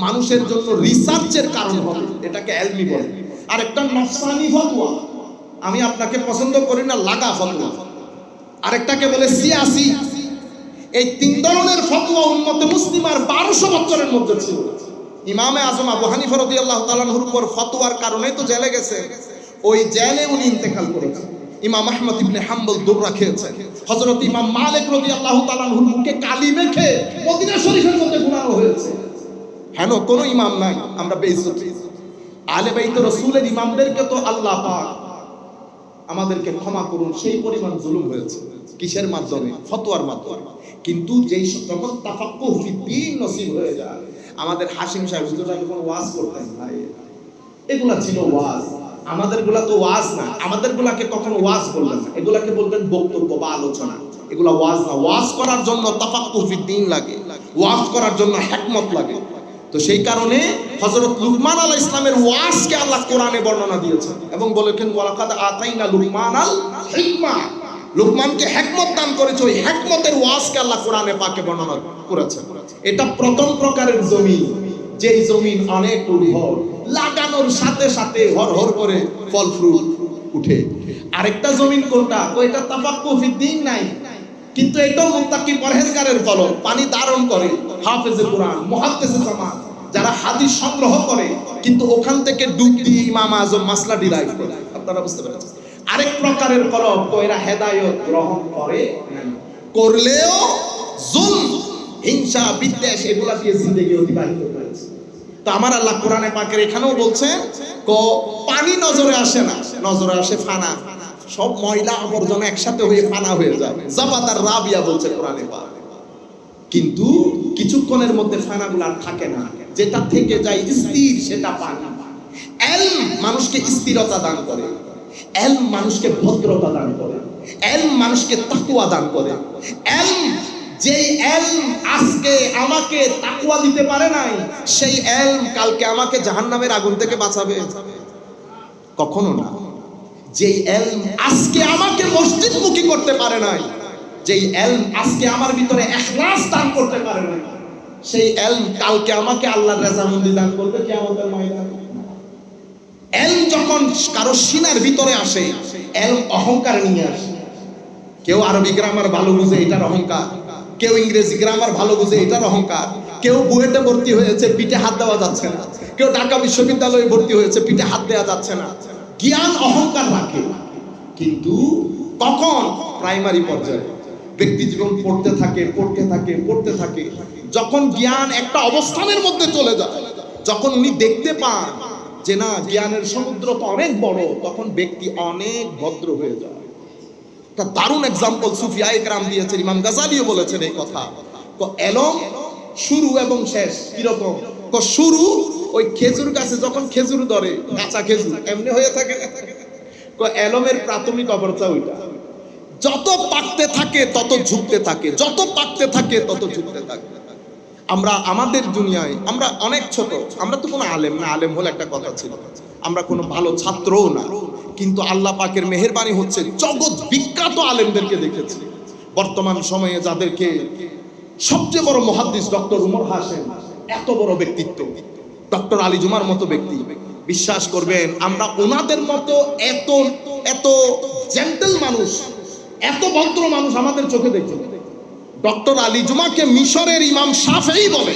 মানুষের জন্য রিসার্চের কারণ হবে, এটাকে এলমি বলে। আর একটা নফসানি ফতোয়া, আমি আপনাকে পছন্দ করি না, লাগা ফতোয়া। আরেকটাকে বলে সিয়াসি। এই 3 ধরনের ফতোয়া উম্মতে মুসলিমার 1200 বছরের মধ্যে ছিল। ইমামে আজম আবু হানিফা রাদিয়াল্লাহু তাআলা আনহুর উপর ফতোয়ার কারণে তো জেলে গেছে, ওই জেলে উনি ইন্তেকাল করেছেন। ইমাম আহমদ ইবনে হাম্বল দৌড়া খেয়েছেন। হযরত ইমাম মালিক রাদিয়াল্লাহু তাআলা আনহুর মুখে কালি মেখে মদিনা শরীফের মধ্যে ঘুরানো হয়েছে। হেন কোন ইমাম নাই, আমরা বেইজ্জতি। আলে বাইত রাসূলের ইমামদেরকে তো আল্লাহ পাক আমাদেরকে ক্ষমা করুন, সেই পরিমাণ জুলুম হয়েছে। কিসের মাধ্যমে? ফতোয়ার মাধ্যমে। কিন্তু যেই যখন তাফাক্কুহ ফিদ্দীন নসিব হয়ে যায়, আমাদের হাশিম সাহেব হুজুররা যখন ওয়াজ করতেন, ভাই এগুলা ছিল ওয়াজ। আমাদেরগুলা তো ওয়াজ না, আমাদেরগুলাকে কখনো ওয়াজ বলবেন না, এগুলাকে বলবেন বক্তব্য বা আলোচনা। এগুলা ওয়াজ না। ওয়াজ করার জন্য তাফাক্কুহ ফিদ্দীন লাগে, ওয়াজ করার জন্য হিকমত লাগে। তো সেই কারণে হযরত লুকমান আলাইহিস সালামের ওয়াজকে আল্লাহ কোরআনে বর্ণনা দিয়েছেন এবং বলেছেন ওয়ালাকাদ আতাইনা লুকমানাল হিকমা, লুকমানকে হিকমত দান করেছে। ওই হিকমতের ওয়াজকে আল্লাহ কোরআনে পাকে বর্ণনা করেছেন। এটা প্রথম প্রকারের জমি, যেই জমিন অনেক উর্বর, লাগানোর সাথে সাথে হরহর করে ফল ফ্রুট উঠে। আরেকটা জমিন কোনটা? ওইটা তাফাক্কুহ ফিদ্দীন নাই, কিন্তু এটাও মুত্তাকি পরহেজগারের ফলন, পানি ধারণ করে হাফেজে কোরআন, মুহাদ্দিসে জামাত, যারা হাদিস সংগ্রহ করে, কিন্তু ওখান থেকে ডুব দিয়ে ইমাম আজম মাসলা ডিরাইভ করে। আপনারা বুঝতে পেরেছেন? আরেক প্রকারের কলব, তো এরা হেদায়েত গ্রহণ করে করলেও জুলম, হিংসা, বিদ্বেষ এগুলা দিয়ে জিন্দেগি অতিবাহিত করেছে। তো আমার আল্লাহ কোরআনে পাকের এখানেও বলছেন, পানি নজরে আসে না, নজরে আসে ফানা। সব ময়লা আবর্জনা একসাথে হয়ে ফানা হয়ে যায়। জাবাতার রাবিয়া বলছে কোরআনে পাক। কিন্তু কিছুক্ষণের মধ্যে ফানাগুলো আর থাকে না, যেটা থেকে যায় স্থির সেটা পানি। ইলম মানুষকে স্থিরতা দান করে, ইলম মানুষকে ভদ্রতা দান করে, ইলম মানুষকে তাকওয়া দান করে। ইলম, যেই ইলম আজকে আমাকে তাকওয়া দিতে পারে নাই, সেই ইলম কালকে আমাকে জাহান্নামের আগুন থেকে বাঁচাবে? কখনো না। যেই ইলম আজকে আমাকে মসজিদমুখী করতে পারে নাই, যেই এলম আজকে আমার ভিতরে ইখলাস দান করতে পারে না, সেই এলম কালকে আমাকে আল্লাহর রেজামন্দি দান করবে কিয়ামতের ময়দানে। এলম যখন কারো সিনার ভিতরে আসে, এলম অহংকার নিয়ে আসে। কেউ আরবি গ্রামার ভালো বুঝে, এটার অহংকার। কেউ ইংরেজি গ্রামার ভালো বুঝে, এটার অহংকার। কেউ বুয়েটে ভর্তি হয়েছে, পিঠে হাত দেওয়া যাচ্ছে না। কেউ ঢাকা বিশ্ববিদ্যালয়ে ভর্তি হয়েছে, পিঠে হাত দেওয়া যাচ্ছে না। জ্ঞান অহংকার রাখে, কিন্তু কখন? প্রাইমারি পর্যায়ে ব্যক্তি জীবন পড়তে থাকে, পড়তে থাকে, পড়তে থাকে। যখন জ্ঞান একটা অবস্থানের মধ্যে চলে যায়, যখন উনি দেখতে পান যে না, জ্ঞানের সমুদ্র তো অনেক বড়, তখন ব্যক্তি অনেক ভদ্র হয়ে যায়। একটা দারুণ এক্সাম্পল সুফিয়ায়ে কেরাম দিয়েছেন, ইমাম গাজালিও বলেছেন এই কথা। এলম শুরু এবং শেষ কিরকম? শুরু ওই খেজুর গাছে যখন খেজুর ধরে, কাঁচা খেজুর এমনি হয়ে থাকে না। এলমের প্রাথমিক অবস্থা ওইটা, যত পাকতে থাকে তত ঝুঁকতে থাকে, যত পাকতে থাকে তত ঝুঁকতে থাকে। আমরা আমাদের দুনিয়ায় আমরা অনেক ছোট, আমরা তো কোনো আলেম না, আলেম হলে একটা কথা ছিল, আমরা কোনো ভালো ছাত্রও না, কিন্তু আল্লাহ পাকের মেহেরবানি হচ্ছে জগৎ বিখ্যাত আলেমদেরকে দেখেছি। বর্তমান সময়ে যাদেরকে সবচেয়ে বড় মুহাদ্দিস ডক্টর উমর হাসেম, এত বড় ব্যক্তিত্ব, ডক্টর আলী জুমার মতো ব্যক্তি, বিশ্বাস করবেন আমরা ওনাদের মতো এত এত জেন্টল মানুষ, এত ভদ্র মানুষ আমাদের চোখে দেখি। ডক্টর আলী জুমাকে মিশরের ইমাম শাফেঈ বলে।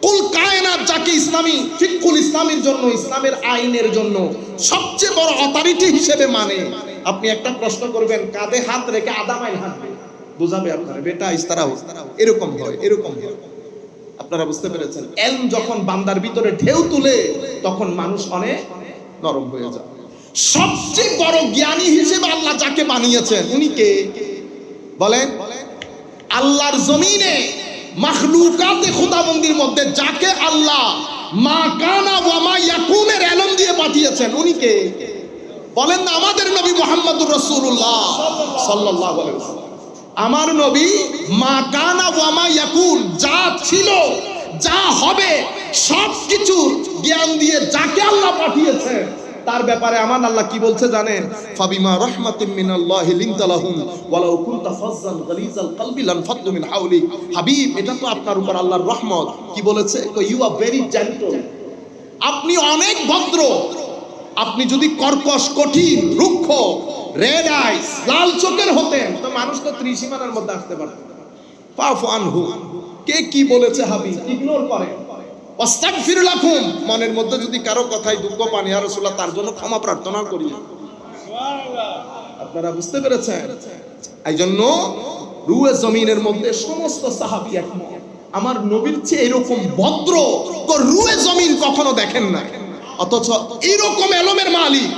কুল কায়নাত যাকে ইসলামী ফিকহুল ইসলামের জন্য, ইসলামের আইনের জন্য সবচেয়ে বড় অথরিটি হিসেবে মানে, আপনি একটা প্রশ্ন করবেন কাঁধে হাত রেখে আধা মাইল হাঁটবে, বুঝাবে আপনারা বেটা ইস্তারাও, এরকম হয়, এরকম হয়। আপনারা বুঝতে পেরেছেন? এলম যখন বান্দার ভিতরে ঢেউ তুলে, তখন মানুষ অনেক নরম হয়ে যায়। সবচেয়ে বড় জ্ঞানী হিসেবে আল্লাহ যাকে বানিয়েছেন উনি কে বলেন? আল্লাহর জমিনে মাখলুকাতে খোদাবন্দির মধ্যে যাকে আল্লাহ মা কানা ওয়া মা ইয়াকুনের ইলম দিয়ে পাঠিয়েছেন উনি কে বলেন না? আমাদের নবী মুহাম্মদুর রাসূলুল্লাহ সাল্লাল্লাহু আলাইহি ওয়াসাল্লাম। আমার নবী মা কানা ওয়া মা ইয়াকুন, যা ছিল যা হবে সবকিছু জ্ঞান দিয়ে যাকে আল্লাহ পাঠিয়েছেন তার ব্যাপারে আমার আল্লাহ কি বলছে জানেন? ফাবিমা রাহমাতিন মিনাল্লাহি লিনতা লাহুম ওয়ালাউ কুনতা ফাজ্জান গালিজাল কলবি লানফাদ্দু মিন হাওলিক। হাবিব, এটা তো আপনার উপর আল্লাহর রহমত। কি বলেছে? ইউ আর ভেরি জেন্টল, আপনি অনেক ভদ্র। আপনি যদি কর্কশ, কঠিন, রুক্ষ, রেড আইস, লাল চোখের হতেন তো মানুষ তো ত্রিসীমানার মধ্যে আসতে পারত। ফাফু আনহু, কে কি বলেছে হাবিব ইগনোর করেন। ওয়াস্তাগফির লাকুম, মনের মধ্যে যদি কারো কথায় দুঃখ পান ইয়া রাসূলুল্লাহ তার জন্য ক্ষমা প্রার্থনা করি। সুবহানাল্লাহ। আপনারা বুঝতে পেরেছেন? এইজন্য রুয়ে জমিনের মধ্যে সমস্ত সাহাবী একমত, আমার নবীর চেয়ে এরকম ভদ্র তো রুয়ে জমিন কখনো দেখেন না। অথচ এরকম এলমের মালিক,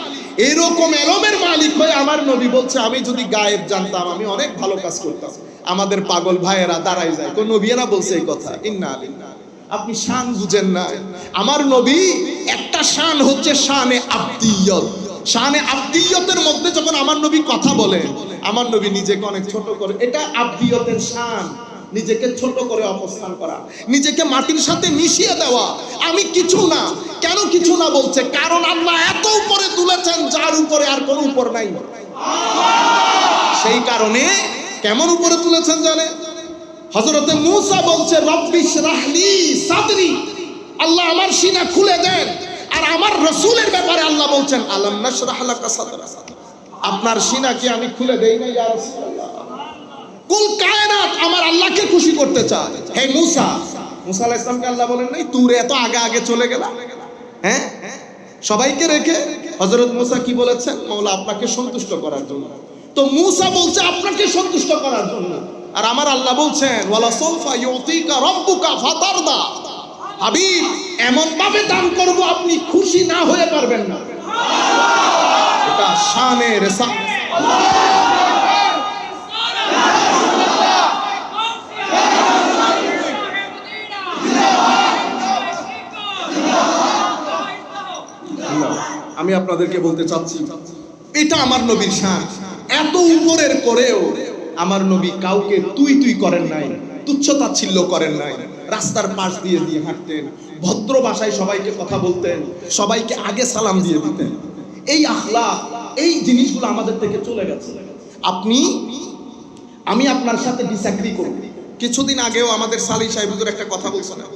এরকম এলমের মালিক হয়ে আমার নবী বলছে আমি যদি গায়েব জানতাম আমি অনেক ভালো কাজ করতাম। আমাদের পাগল ভাইয়েরা দাঁড়াই যায়, কোন নবীরা বলছে এই কথা। ইন্না লিল্লাহ। আপনি শান বুঝেন না। আমার নবী একটা শান হচ্ছে শানে আব্দিয়ত। শানে আব্দিয়তের মধ্যে যখন আমার নবী কথা বলে, আমার নবী নিজেকে অনেক ছোট করে, এটা আব্দিয়তের শান। নিজেকে ছোট করে অবস্থান করা, নিজেকে মাটির সাথে মিশিয়ে দেওয়া, আমি কিছু না। কেন কিছু না বলছে? কারণ আল্লাহ এত উপরে তুলেছেন যার উপরে আর কোনো উপর নাই। সেই কারণে কেমন উপরে তুলেছেন জানেন? হযরতে মূসা বলছে রব্বিশ রাহলি সাদরি, আল্লাহ আমার সিনা খুলে দেন। আর আমার রাসূলের ব্যাপারে আল্লাহ বলছেন আলাম নাশরাহ লাকা সাদরা, আপনার সিনা কি আমি খুলে দেই না ইয়া রাসূলুল্লাহ? কুল কায়নাত আমার আল্লাহকে খুশি করতে চায়। হে মূসা, মূসা আলাইহিস সালামকে আল্লাহ বলেন নাই তুরে এত আগে আগে চলে গেলা, হ্যাঁ সবাইকে রেখে? হযরত মূসা কি বলেছেন? মাওলা আপনাকে সন্তুষ্ট করার জন্য। তো মূসা বলছে আপনাকে সন্তুষ্ট করার জন্য, আর আমার আল্লাহ বলছেন ওয়ালা সাউফা ইউতিকা রাব্বুকা ফাতারদা, হাবিব এমন ভাবে দান করব আপনি খুশি না হয়ে পারবেন না। এটা শানে রিসালাত। আমি আপনাদেরকে বলতে চাচ্ছি এটা আমার নবীর শান। এত উপরের করেও আমার নবী কাউকে তুই তুই করেন নাই, তুচ্ছতাচ্ছিল্য করেন নাই। রাস্তার পাশ দিয়ে দিয়ে হাঁটতেন, ভদ্র ভাষায় সবাইকে কথা বলতেন, সবাইকে আগে সালাম দিয়ে দিতেন। এই আখলাক, এই জিনিসগুলো আমাদের থেকে চলে গেছে। আপনি আমি আপনার সাথে ডিসএগ্রি করব। কিছুদিন আগেও আমাদের সালি সাহেব হুজুর একটা কথা বলছে না,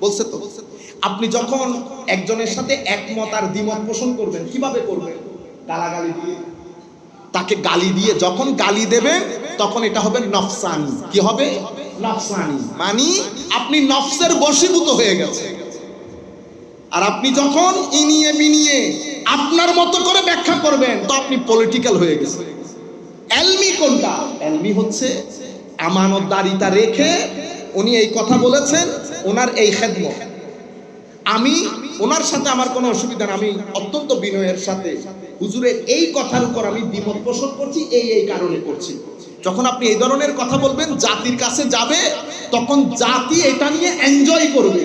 বলছে তো, আপনি যখন একজনের সাথে একমত আর দ্বিমত পোষণ করবেন কিভাবে করবেন? গালাগালি দিয়ে, তাকে গালি দিয়ে। যখন গালি দেবেন তখন এটা হবে নফসানি। কি হবে? নফসানি, মানে আপনি নফসের বশীভূত হয়ে গেছে। আর আপনি যখন ইনিয়ে বিনিয়ে আপনার মতো করে ব্যাখ্যা করবেন তো আপনি পলিটিক্যাল হয়ে গেছেন। এলমি কোনটা? এলমি হচ্ছে আমানতদারিতা রেখে উনি এই কথা বলেছেন, ওনার এই খেদমত। আমি ওনার সাথে আমার কোনো অসুবিধা না, আমি অত্যন্ত বিনয়ের সাথে হুজুরের এই কথার উপর আমি দ্বিমত পোষণ করছি, এই কারণে করছি। যখন আপনি এই ধরনের কথা বলবেন জাতির কাছে যাবে, তখন জাতি এটা নিয়ে এনজয় করবে।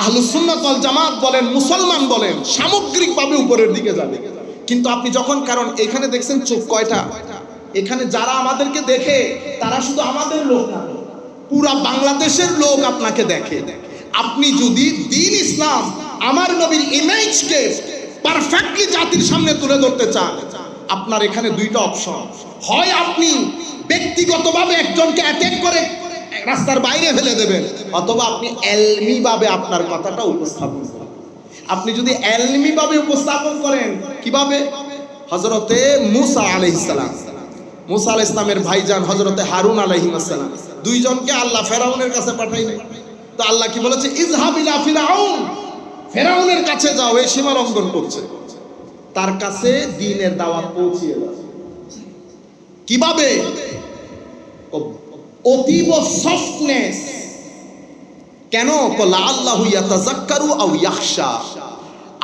আহলুস সুন্নাত ওয়াল জামাত বলেন, মুসলমান বলেন, সামগ্রিকভাবে উপরের দিকে যাবে। কিন্তু আপনি যখন, কারণ এখানে দেখছেন চোখ কয়টা, এখানে যারা আমাদেরকে দেখে তারা শুধু আমাদের লোক না, পুরা বাংলাদেশের লোক আপনাকে দেখে। আপনি যদি দ্বীন ইসলাম, আমার নবীর ইমেজকে পারফেক্টলি জাতির সামনে তুলে ধরতে চান, আপনার এখানে দুইটা অপশন। হয় আপনি ব্যক্তিগতভাবে একজনকে অ্যাটাক করে রাস্তার বাইরে ফেলে দেবেন, অথবা আপনি এলমি ভাবে আপনার কথাটা উপস্থাপন করেন। আপনি যদি এলমি ভাবে উপস্থাপন করেন, কিভাবে? হযরতে মুসা আলাইহিস সালাম, মুসা আলাইহিস সালামের ভাইজান হযরতে হারুন আলাইহিস সালাম, দুইজনকে আল্লাহ ফেরাউনের কাছে পাঠাইলেন। তো আল্লাহ কি বলেছে? ইযহাব ইলা ফিরআউন, ফেরাউনের কাছে যাও, এই সীমা লঙ্ঘন করছে, তার কাছে দ্বীনের দাওয়াত পৌঁছিয়ে দাও। কিভাবে? অতীব সফটনেস। কেন? লাআল্লাহু ইয়াতাযাক্কারু আও ইয়াখশা।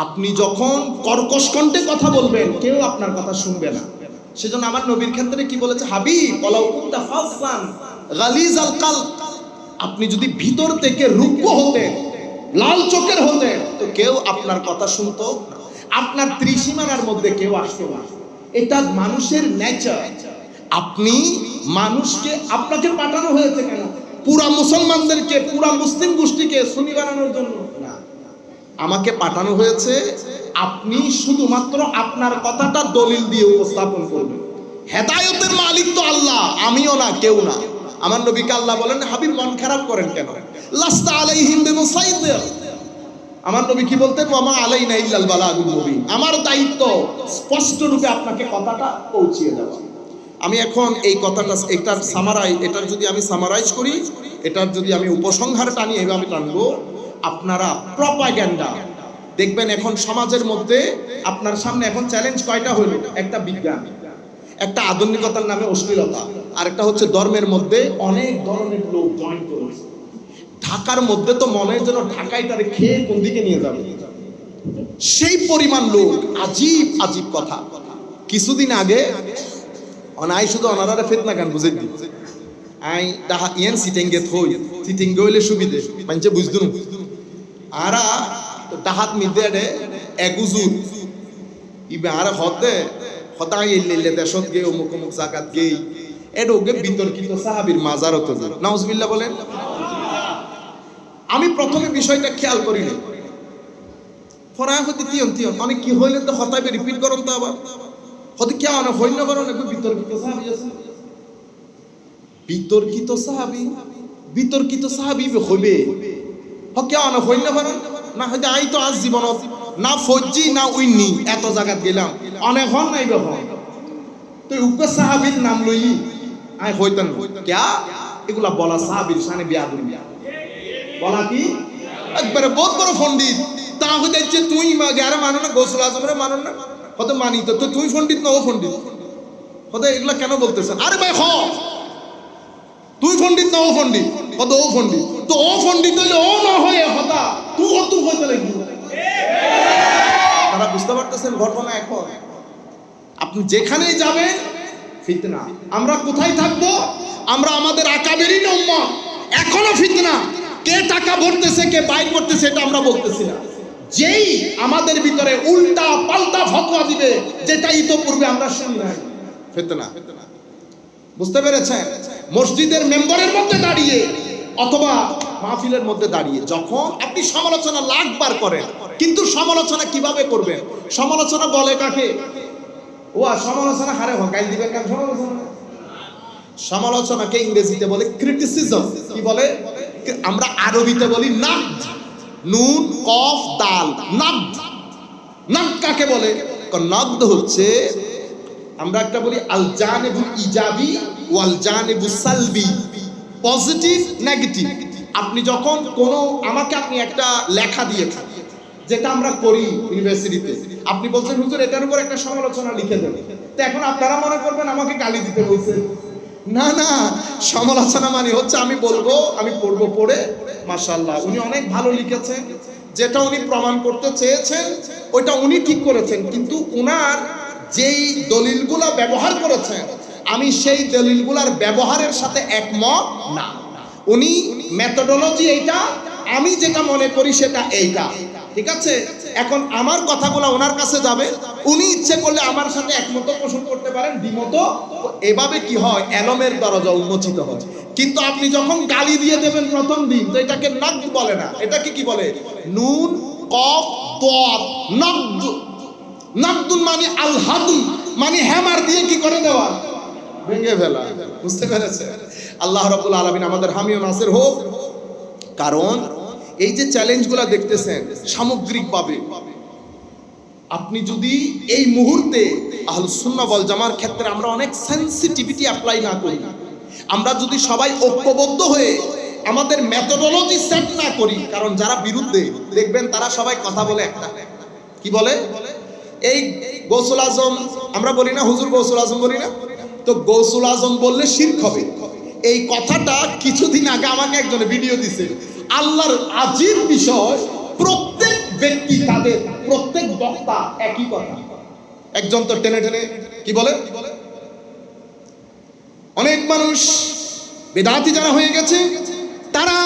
আপনি যখন কর্কশ কণ্ঠে কথা বলবেন কেউ আপনার কথা শুনবে না। সেজন্য আমার নবীর ক্ষেত্রে কি বলেছে? হাবিব ওয়ালাউ কুনতা ফাযযান গালিযাল কলব, আপনি যদি ভিতর থেকে রুক্ষ হতেন, লাল চোখের হতেন, তো কেউ আপনার কথা শুনতো না, আপনার ত্রিসীমানার মধ্যে কেউ আসতো না। এটা মানুষের নেচার। আপনি মানুষকে, আপনাকে পাঠানো হয়েছে কেন? পুরা মুসলমানদেরকে, পুরা মুসলিম গোষ্ঠীকে সুন্নি বানানোর জন্য না, আমাকে পাঠানো হয়েছে আপনি শুধুমাত্র আপনার কথাটা দলিল দিয়ে উপস্থাপন করবেন। হেদায়েতের মালিক তো আল্লাহ, আমিও না, কেউ না। আমার নবীকে আল্লাহ বলেন, হাবিব মন খারাপ করেন কেন? লাস্তা আলাইহিম বিমুসাইতির। আমার নবী কি বলতেন? ওয়া মা আলাইনা ইল্লাল বালাগুল মুবিন, আমার দায়িত্ব স্পষ্ট রূপে আপনাকে কথাটা পৌঁছিয়ে দেওয়া। আমি এখন এই কথাটা, এটার যদি আমি সামারাইজ করি, এটার যদি আমি উপসংহার টানি, এভাবে আমি টানবো, আপনারা প্রপাগ্যান্ডা দেখবেন এখন সমাজের মধ্যে। আপনার সামনে এখন চ্যালেঞ্জ কয়টা হলো? একটা বিজ্ঞান, একটা আধুনিকতার নামে অশ্লীলতা, আর একটা হচ্ছে ধর্মের মধ্যে অনেক ধরনের লোক জয়েন করেছে। ঢাকার মধ্যে তো মনে হয় যেন ঢাকায় তারে খেয়ে কোন দিকে নিয়ে যাবে, সেই পরিমাণ লোক। আজীব আজীব কথা। কিছুদিন আগে অনাই শুধু অনারা ফিতনা গান বুঝে দি আই ডাহা ইয়েন সিটিংগে থই, সিটিংগে হইলে সুবিধে মানছে বুঝদুন। আরা ডাহাত মিদেড়ে এগুজুর ইবে আর হতে হতাই ইল্লে দেশত গে অমুক অমুক জাকাত গে এডোগে বিতর্কিত সাহাবীর মাজারত যায়। নাউজুবিল্লাহ বলেন। আমি প্রথমে বিষয়টা খেয়াল করি না, ফরায় হতে তিয়ন অনেক কি হইলে তো হতাইবে রিপিট করুন, তো আবার হতে কে অনেক হইন্য করুন। বিতর্কিত সাহাবী আছে, বিতর্কিত সাহাবী, বিতর্কিত সাহাবী হইবে কে অনেক হইন্য করুন না? হয়তো আই তো আজ জীবনত না ফজ্জি না উইনি এত জায়গাত গেলাম, অনেক হন নাই বেহন, তো উগ্র সাহাবীর নাম লই আই হইতেন ক্যা? এগুলা বলা সাহাবীর সামনে বিয়াদবি বলা কি? একবারে বহুত বড় পণ্ডিত, তা হইতে তুই গ্যারে মানো না, গোসল আজমরে মানো না, হয়তো মানি তো তুই পণ্ডিত না ও পণ্ডিত, হয়তো এগুলা কেন বলতেছেন? আরে ভাই হ, তুই পণ্ডিত না ও পণ্ডিত, হয়তো ও পণ্ডিত, তো ও পণ্ডিত হইলে ও না হয়ে হতা তুই তুই হইতে লাগবি। তারা বুঝতে পারতেছেন ঘটনা? এখন আপনি যেখানেই যাবেন ফিতনা। আমরা কোথায় থাকবো? আমরা আমাদের আকাবেরই উম্মত, এখনো ফিতনা। কে টাকা ভরতেছে, কে বাইর করতেছে, এটা আমরা বলতেছি না। যেই আমাদের ভিতরে উল্টা পাল্টা ফতোয়া দিবে, যেটা ইতোপূর্বে আমরা শুনি নাই, ফিতনা। বুঝতে পেরেছেন? মসজিদের মেম্বারের মধ্যে দাঁড়িয়ে অথবা মাহফিলের মধ্যে দাঁড়িয়ে যখন আপনি সমালোচনা লাখবার করেন, কিন্তু সমালোচনা কিভাবে করবেন? সমালোচনা বলে কাকে? ও সমালোচনা হারে হকাইল দিবেন কেন? সমালোচনা সমালোচনাকে ইংরেজিতে বলে ক্রিটিসিজম। কি বলে? আমরা আরবিতে বলি নাকদ। নুন কফ দাল, নাকদ। নাকদ কাকে বলে? নাকদ হচ্ছে, আমরা একটা বলি আল জানিবুল ইজাবি ওয়াল জানিবুস সালবি, পজিটিভ নেগেটিভ। আপনি যখন কোনো আমাকে আপনি একটা লেখা দিয়েছেন, যেটা আমরা করি ইউনিভার্সিটিতে, আপনি বলছেন হুজুর এটার উপর একটা সমালোচনা লিখে দেন, তো এখন আপনারা মনে করবেন আমাকে গালি দিতে বলছেন। না না, সমালোচনা মানে হচ্ছে আমি বলবো, আমি পড়বো, পড়ে মাশাআল্লাহ উনি অনেক ভালো লিখেছেন, যেটা উনি প্রমাণ করতে চেয়েছেন ওইটা উনি ঠিক করেছেন, কিন্তু উনার যেই দলিলগুলা ব্যবহার করেছেন আমি সেই দলিলগুলার ব্যবহারের সাথে একমত না। উনি মেথোডোলজি এইটা, আমি যেটা মনে করি সেটা এইটা, ঠিক আছে? এখন আমার কথাগুলো ওনার কাছে যাবে, উনি ইচ্ছে করলে আমার সাথে একমত পোষণ করতে পারেন, দ্বিমত। এভাবে কি হয়, এলমের দরজা উন্মোচিত হয়। কিন্তু আপনি যখন গালি দিয়ে দেবেন প্রথম দিন, তো এটাকে নাকদ বলে না, এটাকে কি বলে? নুন কফ দদ, নাকদ। নাকদুন মানে আল হাদম, মানে হ্যামার দিয়ে কি করে দেওয়া, ভেঙে ফেলা। বুঝতে পেরেছে? আল্লাহ রাব্বুল আলামিন আমাদের হামি ও নাসির হোক। কারণ এই যে চ্যালেঞ্জগুলো দেখতেছেন সামগ্রিকভাবে, আপনি যদি এই মুহূর্তে আহলুস সুন্নাহ ওয়াল জামার ক্ষেত্রে আমরা অনেক সেনসিটিভিটি অ্যাপ্লাই না করি, আমরা যদি সবাই ঐক্যবদ্ধ হয়ে আমাদের মেথোডোলজি সেট না করি, কারণ যারা বিরুদ্ধে দেখবেন তারা সবাই কথা বলে একটা, কি বলে? এই গৌসুল আজম আমরা বলি না, হুজুর গৌসুল আজম বলি না, তো গৌসুল আজম বললে শিরক হবে। এই কথাটা কিছুদিন আগে আমাকে একজনে ভিডিও দিছে। আল্লাহর আজীব বিষয়, প্রত্যেক ব্যক্তি তাদের প্রত্যেক বক্তা একই কথা। একজন তো টেনে টেনে কি বলে, অনেক মানুষ বেদাতি যারা হয়ে গেছে তারা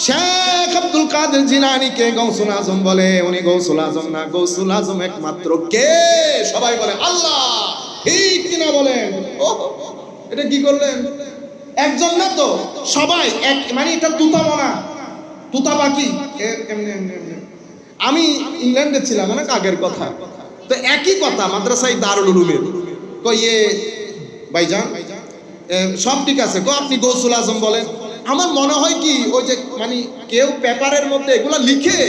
শেখ আব্দুল কাদের জিলানীকে গৌসুল আজম বলে। উনি গৌসুল আজম না, গৌসুল আজম একমাত্র কে? সবাই বলে আল্লাহ। ঠিক কিনা বলেন? ও এটা কি করলেন? একজন না তো সবাই এক, মানে এটা তুতামনা, তুতা বাকি। আমি ইংল্যান্ডে ছিলাম অনেক আগের কথা, তো একই কথা মাদ্রাসায় দারুল উলুমের কইয়ে ভাইজান সব ঠিক আছে গো, আপনি গৌসুল আজম বলেন। আমার মনে হয় কি, ওই যে মানে কেউ পেপারের মধ্যে এগুলা লিখে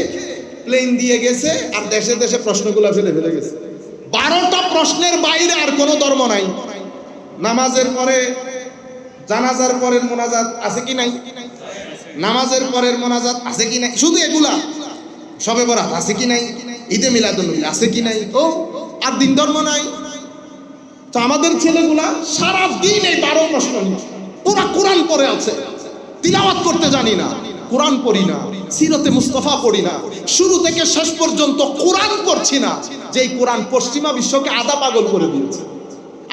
প্লেন দিয়ে গেছে আর দেশে দেশে প্রশ্নগুলো ফেলে ফেলে গেছে। 12টা প্রশ্নের বাইরে আর কোনো ধর্ম নাই। নামাজের পরে, জানাজার পরের মোনাজাত আছে কি নাই? নামাজের পরের মোনাজাত আছে কি নাই? শুধু এগুলা। শবে বরাত আছে কি নাই? ঈদে মিলাদুন্নবী আছে কি নাই? ও আর দিন ধর্ম নাই। তো আমাদের ছেলেগুলা সারা দিন এই 12 প্রশ্ন নিয়ে পুরা কোরআন পড়ে আছে, তিলাওয়াত করতে জানি না, কোরআন পড়ি না, সিরতে মুস্তাফা পড়ি না, শুরু থেকে শেষ পর্যন্ত কোরআন পড়ছি না, যেই কোরআন পশ্চিমা বিশ্বকে আধা পাগল করে দিয়েছে।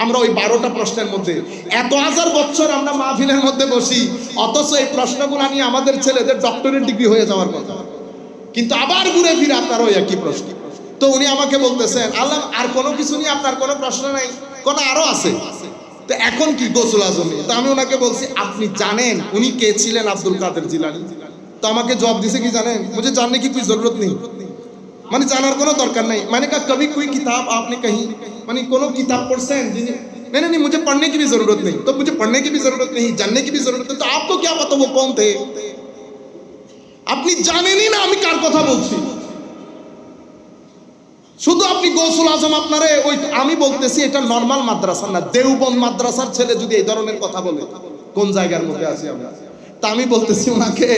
আমরা ওই 12টা প্রশ্নের মধ্যে এত হাজার বছর আমরা মাহফিলের মধ্যে বসি, অথচ এই প্রশ্নগুলো নিয়ে আমাদের ছেলেদের ডক্টরেট ডিগ্রি হয়ে যাওয়ার কথা, কিন্তু আবার ঘুরে ফিরে আপনার ওই একই প্রশ্ন। তো উনি আমাকে বলতেছেন আল্লাহ আর কোনো কিছু নিয়ে আপনার কোনো প্রশ্ন নাই? কোন আরো আছে? তো এখন কি গৌসুল আজম? তো আমি ওনাকে বলছি আপনি জানেন উনি কে ছিলেন? আব্দুল কাদের জিলানী। তো আমাকে জবাব দিছে কি জানেন? মুঝে জাননে কি কোई जरूरत नहीं, মানে জানার কোনো দরকার নাই। মানে का कभी कोई किताब आपने कहीं, মানে কোনো কিতাব পড়ছেন? नहीं नहीं मुझे पढ़ने की भी जरूरत नहीं। तो मुझे पढ़ने की भी जरूरत नहीं, जानने की भी जरूरत है, तो आपको क्या पता वो कौन थे? আপনি জানেনই না আমি কার কথা বলছি। শুধু আপনি গৌসুল আজম আপনারে ওই, আমি বলতেছি এটা নরমাল মাদ্রাসা না, দেওবন্দ মাদ্রাসার ছেলে যদি এই ধরনের কথা বলে কোন জায়গার মধ্যে আছি আমরা। তা আমি বলতেছি ওনাকে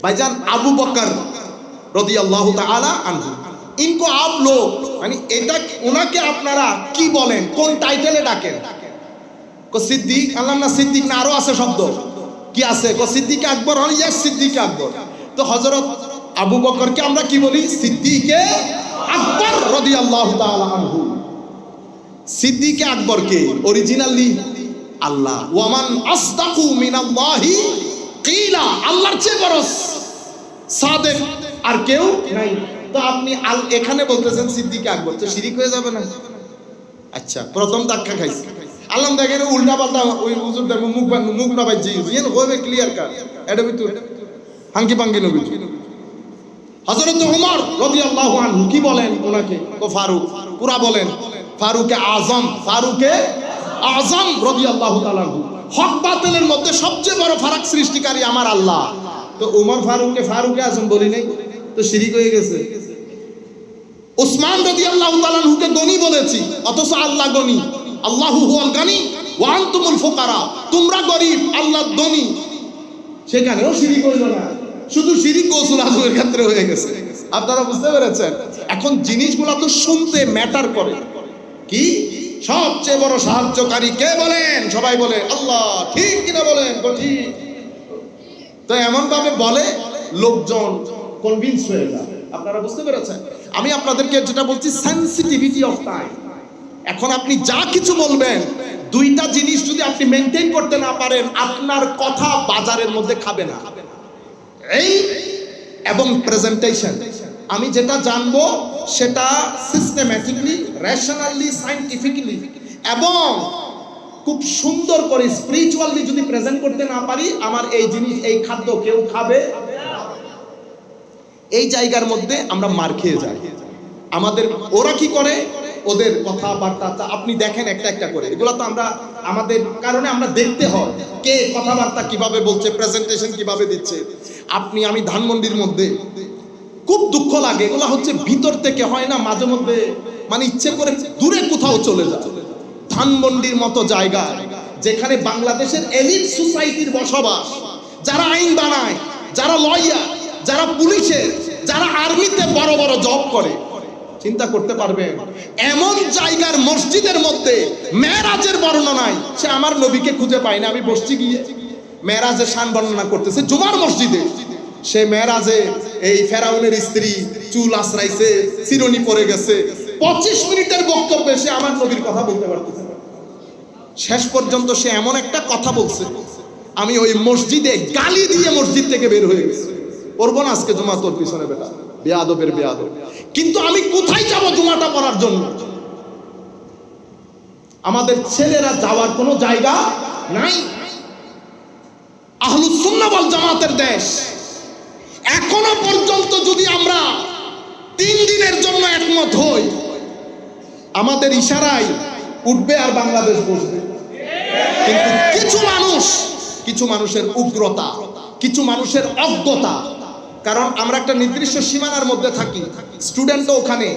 ভাইজান আবু বকর রাদিয়াল্লাহু তাআলা আনহু, ইনকো আপ লোক, মানে এটা ওনাকে আপনারা কি বলেন, কোন টাইটেলে ডাকেন? কো সিদ্দিক। আল্লাহ না সিদ্দিক না আরো আছে শব্দ, কি আছে? কো সিদ্দিক আকবর। হল ইয়েস সিদ্দিক আকবর। তো হযরত আবু বকরকে আমরা কি বলি? সিদ্দিকে আকবর রাদিয়াল্লাহু তাআলা আনহু। সিদ্দিকে আকবর কে? অরিজিনালি আল্লাহ। ওয়ামান আসদাকু মিনাল্লাহি কিলা, আল্লাহর চেয়ে বড় সাদেক আর কেউ নাই। তো আপনি এখানে বলতেছেন সিদ্দিকে আকবর, তো শিরিক হয়ে যাবে না? আচ্ছা, প্রথম ধাক্কা খাইছে। আল্লাহ দেখেন উল্টা পাল্টা ওই হুজুরদের মুখ না বাজে ইয়েন হবে ক্লিয়ার কাট, এটা ভিতর হাঙ্কি পাঙ্কি নবী। হযরত ওমর রাদিয়াল্লাহু আনহু কি বলেন ওনাকে? ও ফারুক। পুরা বলেন ফারুকে আজম, ফারুকে আযম রাদিয়াল্লাহু তাআলা, হক বাতিলের মধ্যে সবচেয়ে বড় ফারাক সৃষ্টিকারী আমার আল্লাহ। তো ওমর ফারুককে ফারুক আযম বলি নাই, তো শিরিক হয়ে গেছে। উসমান রাদিয়াল্লাহু তাআলা আনহুকে গনি বলেছি, অথচ আল্লাহ গনি। আল্লাহু হুয়াল গানি ওয়া আনতুমুল ফুকারা, তোমরা গরীব, আল্লাহ ধনী। সেখানেও শিরিক হইল না, শুধু শিরিক গৌসুল আজমের ক্ষেত্রে হয়ে গেছে। আপনারা বুঝতে পেরেছেন? এখন জিনিসগুলো তো শুনতে ম্যাটার করে। কি সবচেয়ে বড় সাহায্যকারী কে বলেন? সবাই বলে আল্লাহ। ঠিক কিনা বলেন? ঠিক। তো এমন ভাবে বলে লোকজন কনভিন্স হয়ে যায়। আপনারা বুঝতে পেরেছেন? আমি আপনাদেরকে যেটা বলছি, সেনসিটিভিটি অফ টাইম। এখন আপনি যা কিছু বলবেন, দুইটা জিনিস যদি আপনি মেনটেন করতে না পারেন, আপনার কথা বাজারের মধ্যে খাবে না। এই এবং প্রেজেন্টেশন, আমি যেটা জানবো সেটা সিস্টেম্যাটিকলি, রেশনালি, সায়েন্টিফিক্যালি এবং খুব সুন্দর করে স্পিরিচুয়ালি যদি প্রেজেন্ট করতে না পারি, আমার এই জিনিস, এই খাদ্য কেউ খাবে। এই জায়গার মধ্যে আমরা মার খেয়ে যাই। আমাদের ওরা কি করে, ওদের কথাবার্তা আপনি দেখেন একটা একটা করে, এগুলো তো আমরা আমাদের কারণে আমরা দেখতে হয় কে কথাবার্তা কিভাবে বলছে, প্রেজেন্টেশন কিভাবে দিচ্ছে। আমি ধানমন্ডির মধ্যে খুব দুঃখ লাগে, এগুলো হচ্ছে ভিতর থেকে হয় না, মাঝে মধ্যে মানে ইচ্ছে করে দূরে কোথাও চলে যায়। ধানমন্ডির মতো জায়গা যেখানে বাংলাদেশের এলিট সোসাইটির বসবাস, যারা আইন বানায়, যারা লয়ার, যারা পুলিশের, যারা আর্মিতে বড় বড় জব করে, চিন্তা করতে পারবেন এমন জায়গার মসজিদের মধ্যে মেরাজের বর্ণনায় সে আমার নবীকে খুঁজে পায় না। আমি বসছি গিয়ে মেরাজের শান বর্ণনা করতেছে জুমার মসজিদে, সে মেরাজে এই ফেরাউনের স্ত্রী চুল আশ্রাইছে, চিরুনি পরে গেছে, 25 মিনিটের বক্তব্যে সে আমার নবীর কথা বলতে পারতেছে। শেষ পর্যন্ত সে এমন একটা কথা বলছে, আমি ওই মসজিদে গালি দিয়ে মসজিদ থেকে বের হয়ে গেছি। পড়বো না আজকে জুমা তোর পিছনে বেটা, বেয়াদবের বেয়াদব। কিন্তু আমি কোথায় যাব জুমাটা পড়ার জন্য? আমাদের ছেলেরা যাওয়ার কোনো জায়গা নাই। আহলুস সুন্নাহ ওয়াল জামাতের দেশ, এখনো পর্যন্ত যদি আমরা 3 দিনের জন্য একমত হই, আমাদের ইশারায় উঠবে আর বাংলাদেশ বসবে। কিন্তু কিছু মানুষের উগ্রতা, কিছু মানুষের অজ্ঞতা, কারণ আমরা একটা নির্দিষ্ট সীমানার মধ্যে থাকি, স্টুডেন্টও ওখানে,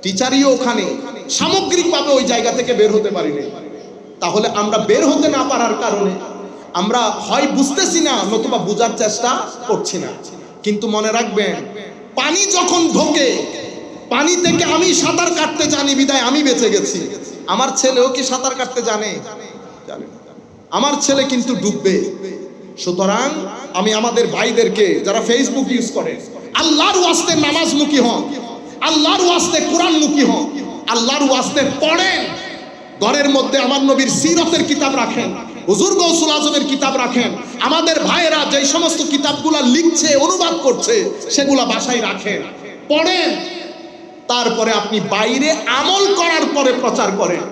টিচারও ওখানে, সামগ্রিকভাবে ওই জায়গা থেকে বের হতে পারি না। তাহলে আমরা বের হতে না পারার কারণে আমরা হয় বুঝতেছি না, নতুবা বোঝার চেষ্টা করছি না। কিন্তু মনে রাখবেন, পানি যখন ঢোকে, পানি থেকে আমি সাঁতার কাটতে জানি বিদায় আমি বেঁচে গেছি। আমার ছেলেও কি সাঁতার কাটতে জানে? জানে না। আমার ছেলে কিন্তু ডুববে। সুতরাং আমি আমাদের ভাইদেরকে যারা ফেসবুক ইউজ করে, আল্লাহর ওয়াস্তে নামাজমুখী হন, আল্লাহর ওয়াস্তে কোরআনমুখী হন, আল্লাহর ওয়াস্তে পড়েন। ঘরের মধ্যে আমার নবীর সিরতের কিতাব রাখেন, হুজুর গৌসুল আজমের কিতাব রাখেন। আমাদের ভাইয়েরা যে সমস্ত কিতাবগুলা লিখছে, অনুবাদ করছে, সেগুলা বাসায় রাখেন, পড়েন। তারপরে আপনি বাইরে আমল করার পরে প্রচার করেন।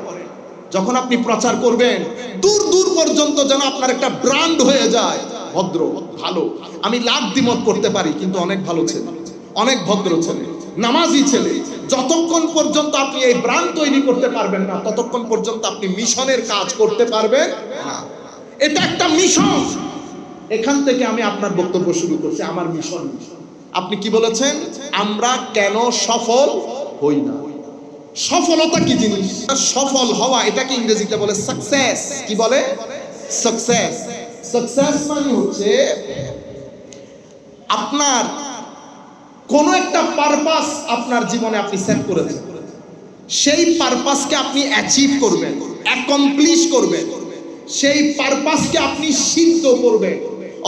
যখন আপনি প্রচার করবেন, দূর দূর পর্যন্ত যেন আপনার একটা ব্র্যান্ড হয়ে যায়, ভদ্র, ভালো। আমি লাখ দ্বিমত করতে পারি, কিন্তু অনেক ভালো ছেলে, অনেক ভদ্র ছেলে, নামাজি ছেলে। যতক্ষণ পর্যন্ত আপনি এই ব্র্যান্ড তৈরি করতে পারবেন না, ততক্ষণ পর্যন্ত আপনি মিশনের কাজ করতে পারবেন না। এটা একটা মিশন। এখান থেকে আমি আপনার বক্তব্য শুরু করছি, আমার মিশন। আপনি কি বলেছেন? আমরা কেন সফল হই না? সফলতা কি জিনিস? সফল হওয়া, এটাকে ইংরেজিতে বলে সাকসেস। কি বলে? সাকসেস। সাকসেস মানে হচ্ছে আপনার কোন একটা পারপাস আপনার জীবনে আপনি সেট করেছেন, সেই পারপাসকে আপনি অ্যাচিভ করবেন, অ্যাকমপ্লিশ করবেন, সেই পারপাসকে আপনি সিদ্ধ করবেন,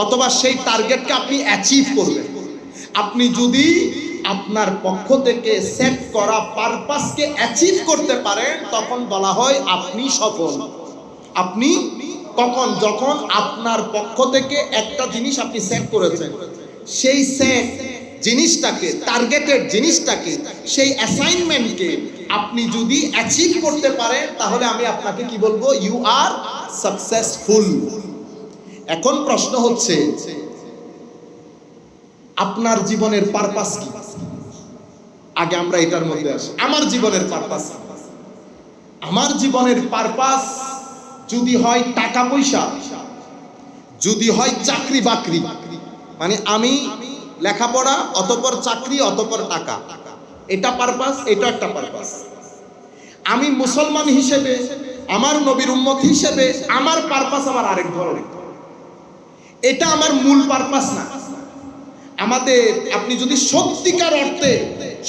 অথবা সেই টার্গেটকে আপনি অ্যাচিভ করবেন। আপনি যদি আপনার পক্ষ থেকে সেট করা পারপাসকে অ্যাচিভ করতে পারেন, তখন বলা হয় আপনি সফল। আপনি কখন? যখন আপনার পক্ষ থেকে একটা জিনিস আপনি সেট করেছেন, সেই সেট জিনিসটাকে, টার্গেটেড জিনিসটাকে, সেই অ্যাসাইনমেন্টকে আপনি যদি অ্যাচিভ করতে পারেন, তাহলে আমি আপনাকে কি বলবো? You are successful. এখন প্রশ্ন হচ্ছে, আপনার জীবনের পারপাস কি? আগে আমরা এটার মধ্যে আসি। আমার জীবনের পারপাস, আমার জীবনের পারপাস যদি হয় টাকা পয়সা, যদি হয় চাকরি বাকরি, মানে আমি লেখাপড়া অতঃপর চাকরি অতঃপর টাকা, এটা পারপাস, এটা একটা পারপাস। আমি মুসলমান হিসেবে, আমার নবীর উম্মত হিসেবে আমার পারপাস আমার আরেক ধরনের, এটা আমার মূল পারপাস না। আমাদের, আপনি যদি সত্যিকার অর্থে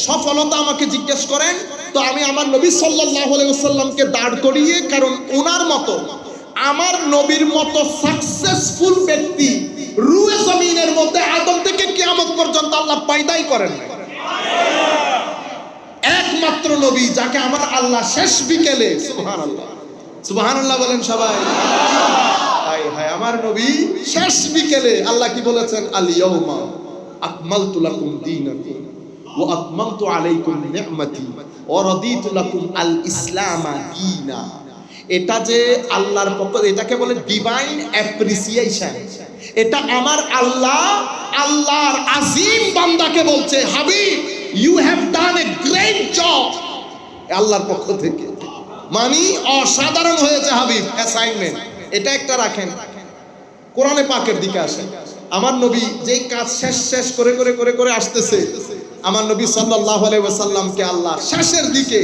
সফলতা আমাকে জিজ্ঞেস করেন, তো আমি আমার নবী সাল্লাল্লাহু আলাইহি ওয়াসাল্লামকে দাঁড় করিয়ে, কারণ ওনার মতো, আমার নবীর মতো সাকসেসফুল ব্যক্তি রুয়ে জমিনের মধ্যে আদম থেকে কিয়ামত পর্যন্ত আল্লাহ পয়দাই করেন না। একমাত্র নবী যাকে আমার আল্লাহ শেষ বিকেলে, সুবহানাল্লাহ সুবহানাল্লাহ বলেন সবাই, হায় হায়, আমার নবী শেষ বিকেলে আল্লাহ কি বলেছেন? আল ইয়াউমা আকমালতু লাকুম দীনাকুম ওয়া আতমামতু আলাইকুম নি'মাতি ওয়া রাদিতু লাকুম আল ইসলামা দীনা। এটা যে আল্লাহর পক্ষ, এটাকে বলে ডিভাইন অ্যাপ্রিসিয়েশন। এটা আমার আল্লাহ আল্লাহর আজিম বান্দাকে বলছে, হাবিব you have done a great job, আল্লাহর পক্ষ থেকে, মানে অসাধারণ হয়েছে হাবিব, অ্যাসাইনমেন্ট। এটা একটা রাখেন। কোরআনে পাকের দিকে আসেন। আমার নবী যেই কাজ শেষ করে আসতেছে, আমার নবী সাল্লাল্লাহু আলাইহি ওয়াসাল্লামকে আল্লাহ শেষের দিকে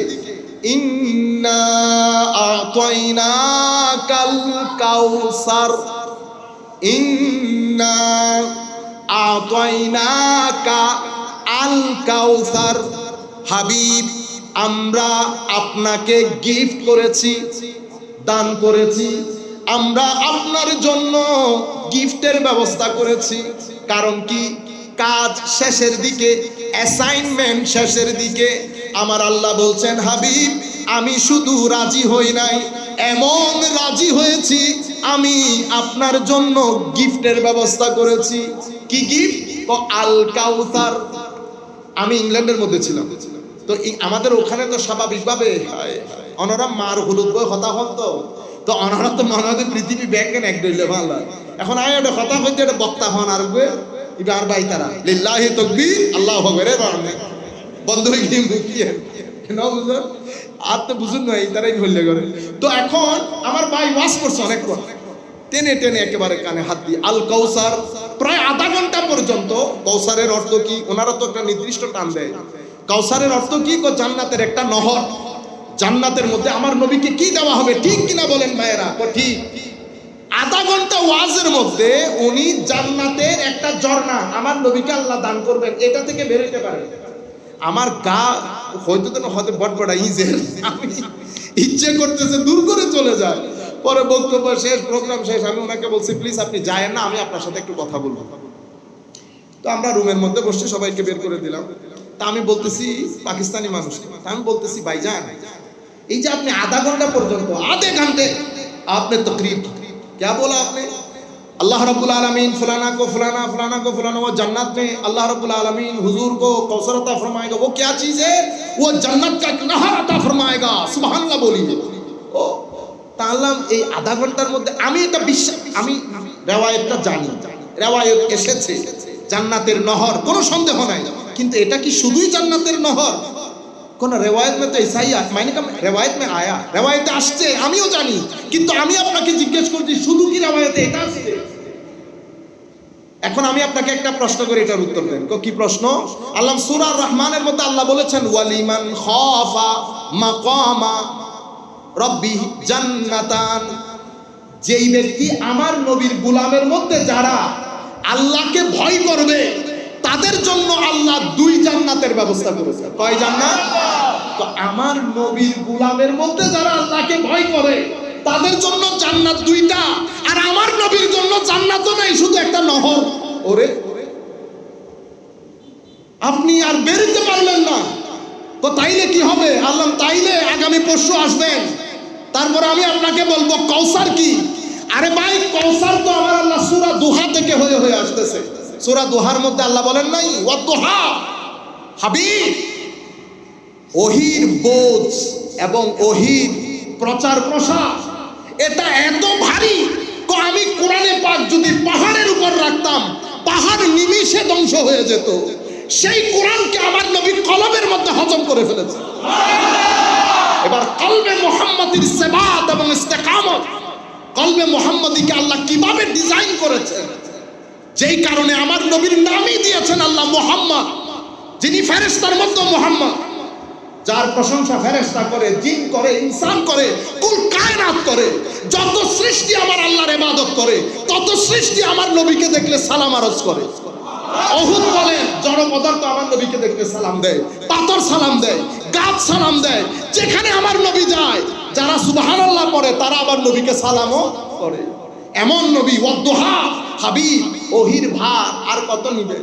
ইন্না আ'তাইনাকাল কাউসার, ইন্না আ'তাইনাকা আল কাউসার, হাবিব আমরা আপনাকে গিফট করেছি, দান করেছি, আমরা আপনার জন্য গিফটের ব্যবস্থা করেছি। কারণ কি? কাজ শেষের দিকে, অ্যাসাইনমেন্ট শেষের দিকে। আমার আল্লাহ বলছেন, হাবিব আমি শুধু রাজি হই নাই, এমন রাজি হয়েছি আমি আপনার জন্য গিফটের ব্যবস্থা করেছি। কি গিফট? আল কাউসার। আমি ইংল্যান্ডের মধ্যে ছিলাম, তো আমাদের ওখানে তো স্বাভাবিকভাবে অনারা মার হলুদ বই হতা হন, তো অনারা তো মনে হয় পৃথিবী ব্যাংকেন এক দইলে ভালো। এখন আমি একটা কথা হইতে একটা বক্তা হন আর আর ভাই তারা লিল্লাহি তাকবীর আল্লাহু আকবার বন্ধ হয়ে গিয়ে মুখিয়ে না বুঝলেন, আর তো বুঝুন না, তারাই হইলে করে। তো এখন আমার ভাই ওয়াজ করছে অনেকক্ষণ, টেনে একেবারে কানে হাত দিয়ে আল কাউসার, প্রায় আধা ঘন্টা পর্যন্ত। কাউসারের অর্থ কি? ওনারা তো একটা নির্দিষ্ট টান দেয়। কাউসারের অর্থ কি? জান্নাতের একটা নহর। জান্নাতের মধ্যে আমার নবীকে কি দেওয়া হবে, ঠিক কিনা বলেন ভাইয়েরা? ঠিক। আধা ঘন্টা ওয়াজের মধ্যে উনি জান্নাতের একটা ঝর্ণা আমার নবীকে আল্লাহ দান করবেন, এটা থেকে বেরোতে পারে। আমার গা হয়তো বটবড়া ইজের, আমি ইচ্ছে করতেছে দূর করে চলে যায়। পরে বক্তব্য শেষ, প্রোগ্রাম শেষ, আমি ওনাকে বলছি প্লিজ আপনি যায়েন না, আমি আপনার সাথে একটু কথা বলবো। তো আমরা রুমের মধ্যে বসে সবাইকে বের করে দিলাম। তা আমি বলতেছি, পাকিস্তানি মানুষ, আমি বলতেছি ভাইজান, এই যে আপনি আধা ঘন্টা পর্যন্ত, आधे घंटे आपने तकरीर क्या बोला आपने? अल्लाह रब्बुल आलमीन फलाना को फलाना, फलाना को फलाना, वो जन्नत में अल्लाह रब्बुल आलमीन हुजूर को कौसर अता फरमाएगा। वो क्या चीज है? वो जन्नत का एक नहर अता फरमाएगा। सुभान अल्लाह बोलिए। ओ তাহলে এই আধা ঘন্টার মধ্যে আমি এটা বিশ্বাস, আমি রিওয়ায়াতটা জানি, রিওয়ায়াত এসেছে জান্নাতের নহর, কোনো সন্দেহ নাই। কিন্তু এটা কি শুধুই জান্নাতের নহর? কোন রিওয়ায়াত মে তো ऐसा ही মানে কম রিওয়ায়াত মে আয়া, রিওয়ায়াতে আসছে, আমিও জানি, কিন্তু আমি আপনাকে জিজ্ঞেস করছি শুধু কি রিওয়ায়াতে এটা আসছে? এখন আমি আপনাকে একটা প্রশ্ন করি, এটার উত্তর দেন। কি প্রশ্ন? আল্লাহ সূরা রহমানের মধ্যে আল্লাহ বলেছেন ওয়ালিমান খাফা মাকামা রব্বি জান্নাতান, যেই ব্যক্তি আমার নবীর গোলামের মধ্যে যারা আল্লাহকে ভয় করবে তাদের জন্য আল্লাহ 2 জান্নাতের ব্যবস্থা করেছে। কয় জান্নাত? তো আমার নবীর গোলামের মধ্যে যারা আল্লাহকে ভয় করে তাদের জন্য জান্নাত 2টা, আর আমার নবীর জন্য জান্নাতও নাই, শুধু একটা নহর। ওরে আপনি আর বেরোতে পারলেন না, তো তাইলে কি হবে? আল্লাহ তাইলে আগামী পরশু আসবেন, তারপর আমি আপনাকে বলবো কাউসার কি। আরে ভাই, কাউসার তো আমার আল্লাহ সূরা দুহা থেকে হয়ে আসতেছে। সূরা দুহার মধ্যে আল্লাহ বলেন নাই ওয়াদুহা, হাবিব ওহির বোঝ এবং ওহির প্রচার প্রসার এটা এত ভারী, আমি কোরআনে পাক যদি পাহাড়ের উপর রাখতাম পাহাড় নিমিষে ধ্বংস হয়ে যেত। সেই কোরআনকে আমার নবী কলবের মধ্যে হজম করে ফেলেছে। এবার কলবে মুহাম্মাদির সেবাত এবং ইস্তেকামত কলবে মুহাম্মাদিকে আল্লাহ কিভাবে ডিজাইন করেছেন, যেই কারণে আমার নবীর নামই দিয়েছেন আল্লাহ মুহাম্মদ, যিনি ফেরেশতার মধ্যে মুহাম্মদ, যার প্রশংসা ফেরেশতা করে, জিন করে, ইনসান করে, কুল কায়নাত করে। যত সৃষ্টি আমার আল্লাহর ইবাদত করে, তত সৃষ্টি আমার নবীকে দেখলে সালাম আরজ করে। অহুদ বলেন, জড় পদার্থ আমার নবীকে দেখলে সালাম দেয়, পাথর সালাম দেয়, গাছ সালাম দেয়। যেখানে আমার নবী যায়, যারা সুবহানাল্লাহ পড়ে তারা আবার নবীকে সালামও করে। এমন নবী, ওয়াদ্দুহা হাবিব, ওহির ভার আর কত নিবে।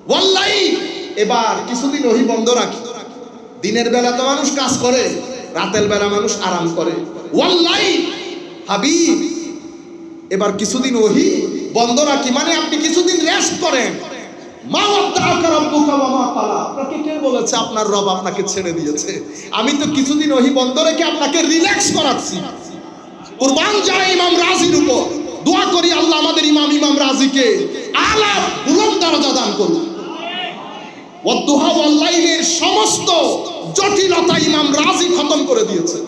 ওয়াল্লাহি, এবার কিছুদিন ওহি বন্ধ রাখি। দিনের বেলা তো মানুষ কাজ করে, রাতের বেলা মানুষ আরাম করে। ওয়াল্লাহি হাবিব, এবার কিছুদিন ওহি বন্ধ রাখি, মানে আপনি কিছুদিন রেস্ট করেন। মা ওয়াদ্দাআকা রাব্বুকা ওয়া মা ক্বালা, আপনাকে কে বলেছে আপনার রব আপনাকে ছেড়ে দিয়েছে? আমি তো কিছুদিন ওহি বন্ধ রেখে আপনাকে রিল্যাক্স করাচ্ছি। কুরবান যায় ইমাম রাজির উপর, দোয়া করি আল্লাহ আমাদের ইমাম রাজিকে আলা বুলন্দ দরজা দান করুন। ওয়াদ্দুহা ওয়াল লাইলের সমস্ত জটিলতা ইমাম রাজি খতম করে দিয়েছে।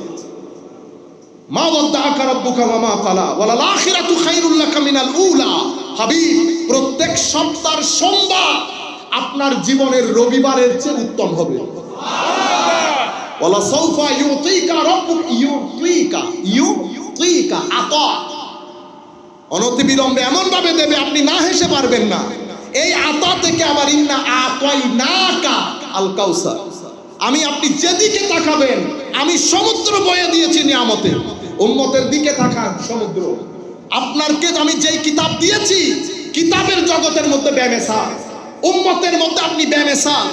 মা ওয়াদ্দাআকা রাব্বুকা ওয়া মা ক্বালা ওয়ালাল আখিরাতু খায়রুল লাকা মিনাল উলা। হাবিব, প্রত্যেক সপ্তাহের সোমবার আপনার জীবনের রবিবারের চেয়ে উত্তম হবে। ওয়ালা সাউফা ইউতিকা রাব্বুকা ইউতিকা আতা, অনতিবিলম্বে এমন ভাবে দেবে আপনি না হেসে পারবেন না। এই আতা থেকে আবার ইন্না আতাইনাকা আল কাউসার, আমি আপনি যেদিকে তাকাবেন আমি সমুদ্র বয়ে দিয়েছি নিয়ামতে। উম্মতের দিকে তাকান, সমুদ্র। আপনাকে আমি যেই কিতাব দিয়েছি, কিতাবের জগতের মধ্যে বেমেসাল, উম্মতের মধ্যে আপনি বেমেসাল।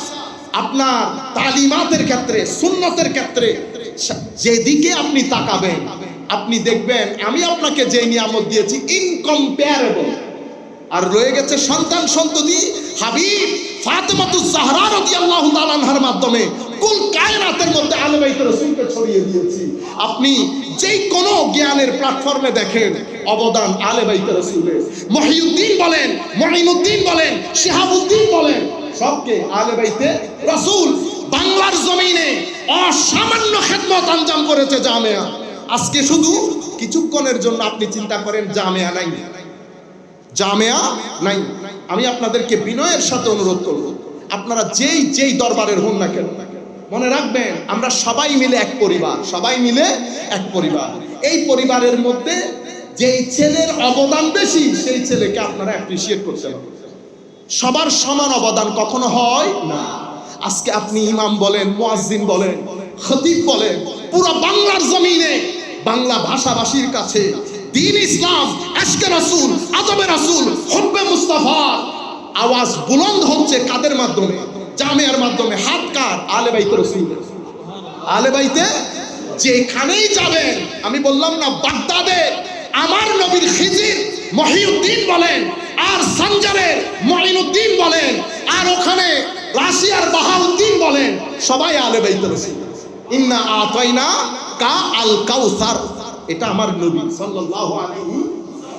আপনার তালিমাতের ক্ষেত্রে, সুন্নতের ক্ষেত্রে যেদিকে আপনি তাকাবেন আপনি দেখবেন আমি আপনাকে যে নিয়ামত দিয়েছি ইনকম্পারেবল। আর রয়ে গেছে সন্তান সন্ততি। হাবিব ফাতেমাতুজ জাহরা রাদিয়াল্লাহু তাআলা আনহার মাধ্যমে কুল কায়নাতের মধ্যে আহলে বাইতের রাসূলকে ছড়িয়ে দিয়েছি। আপনি যেই কোনো জ্ঞানের প্ল্যাটফর্মে দেখেন অবদান আহলে বাইতের রাসূলের। মহিউদ্দিন বলেন, মুঈনুদ্দিন বলেন, শিহাবুদ্দিন বলেন, সবকে আহলে বাইতের রাসূল বাংলার জমিনে অসামান্য খেদমত আঞ্জাম করেছে জামিয়া। আজকে শুধু কিছুক্ষণের জন্য আপনি চিন্তা করেন জামিয়া নাই, জামিয়া নাই। আমি আপনাদেরকে বিনয়ের সাথে অনুরোধ করব, আপনারা যেই দরবারের হন না কেন, মনে রাখবেন আমরা সবাই মিলে এক পরিবার, সবাই মিলে এক পরিবার। এই পরিবারের মধ্যে যেই ছেলের অবদান বেশি সেই ছেলেকে আপনারা অ্যাপ্রিশিয়েট করতে হবে। সবার সমান অবদান কখনো হয় না। আজকে আপনি ইমাম বলেন, মুয়াজ্জিন বলেন, খতিব বলেন, পুরো বাংলার জমিনে বাংলা ভাষাভাষীর কাছে দ্বীন ইসলাম, আশকে রাসূল, আদবে রাসূল, হুব্বে মুস্তাফা আওয়াজ বুলন্দ হচ্ছে কাদের মাধ্যমে? জামিয়ার মাধ্যমে। হাত কার? আহলে বাইত রাসূল। আহলে বাইতে যেখানেই যাবেন, আমি বললাম না বাগদাদে আমার নবীর খিজির মহিউদ্দিন বলেন, আর সানজারের মুঈনুদ্দিন বলেন, আর ওখানে রাশিয়ার বাহাউদ্দিন বলেন, সবাই আহলে বাইত রাসূল। ইন্না আতাইনা কা আল কাউসার, এটা আমার নবী সাল্লাল্লাহু আলাইহি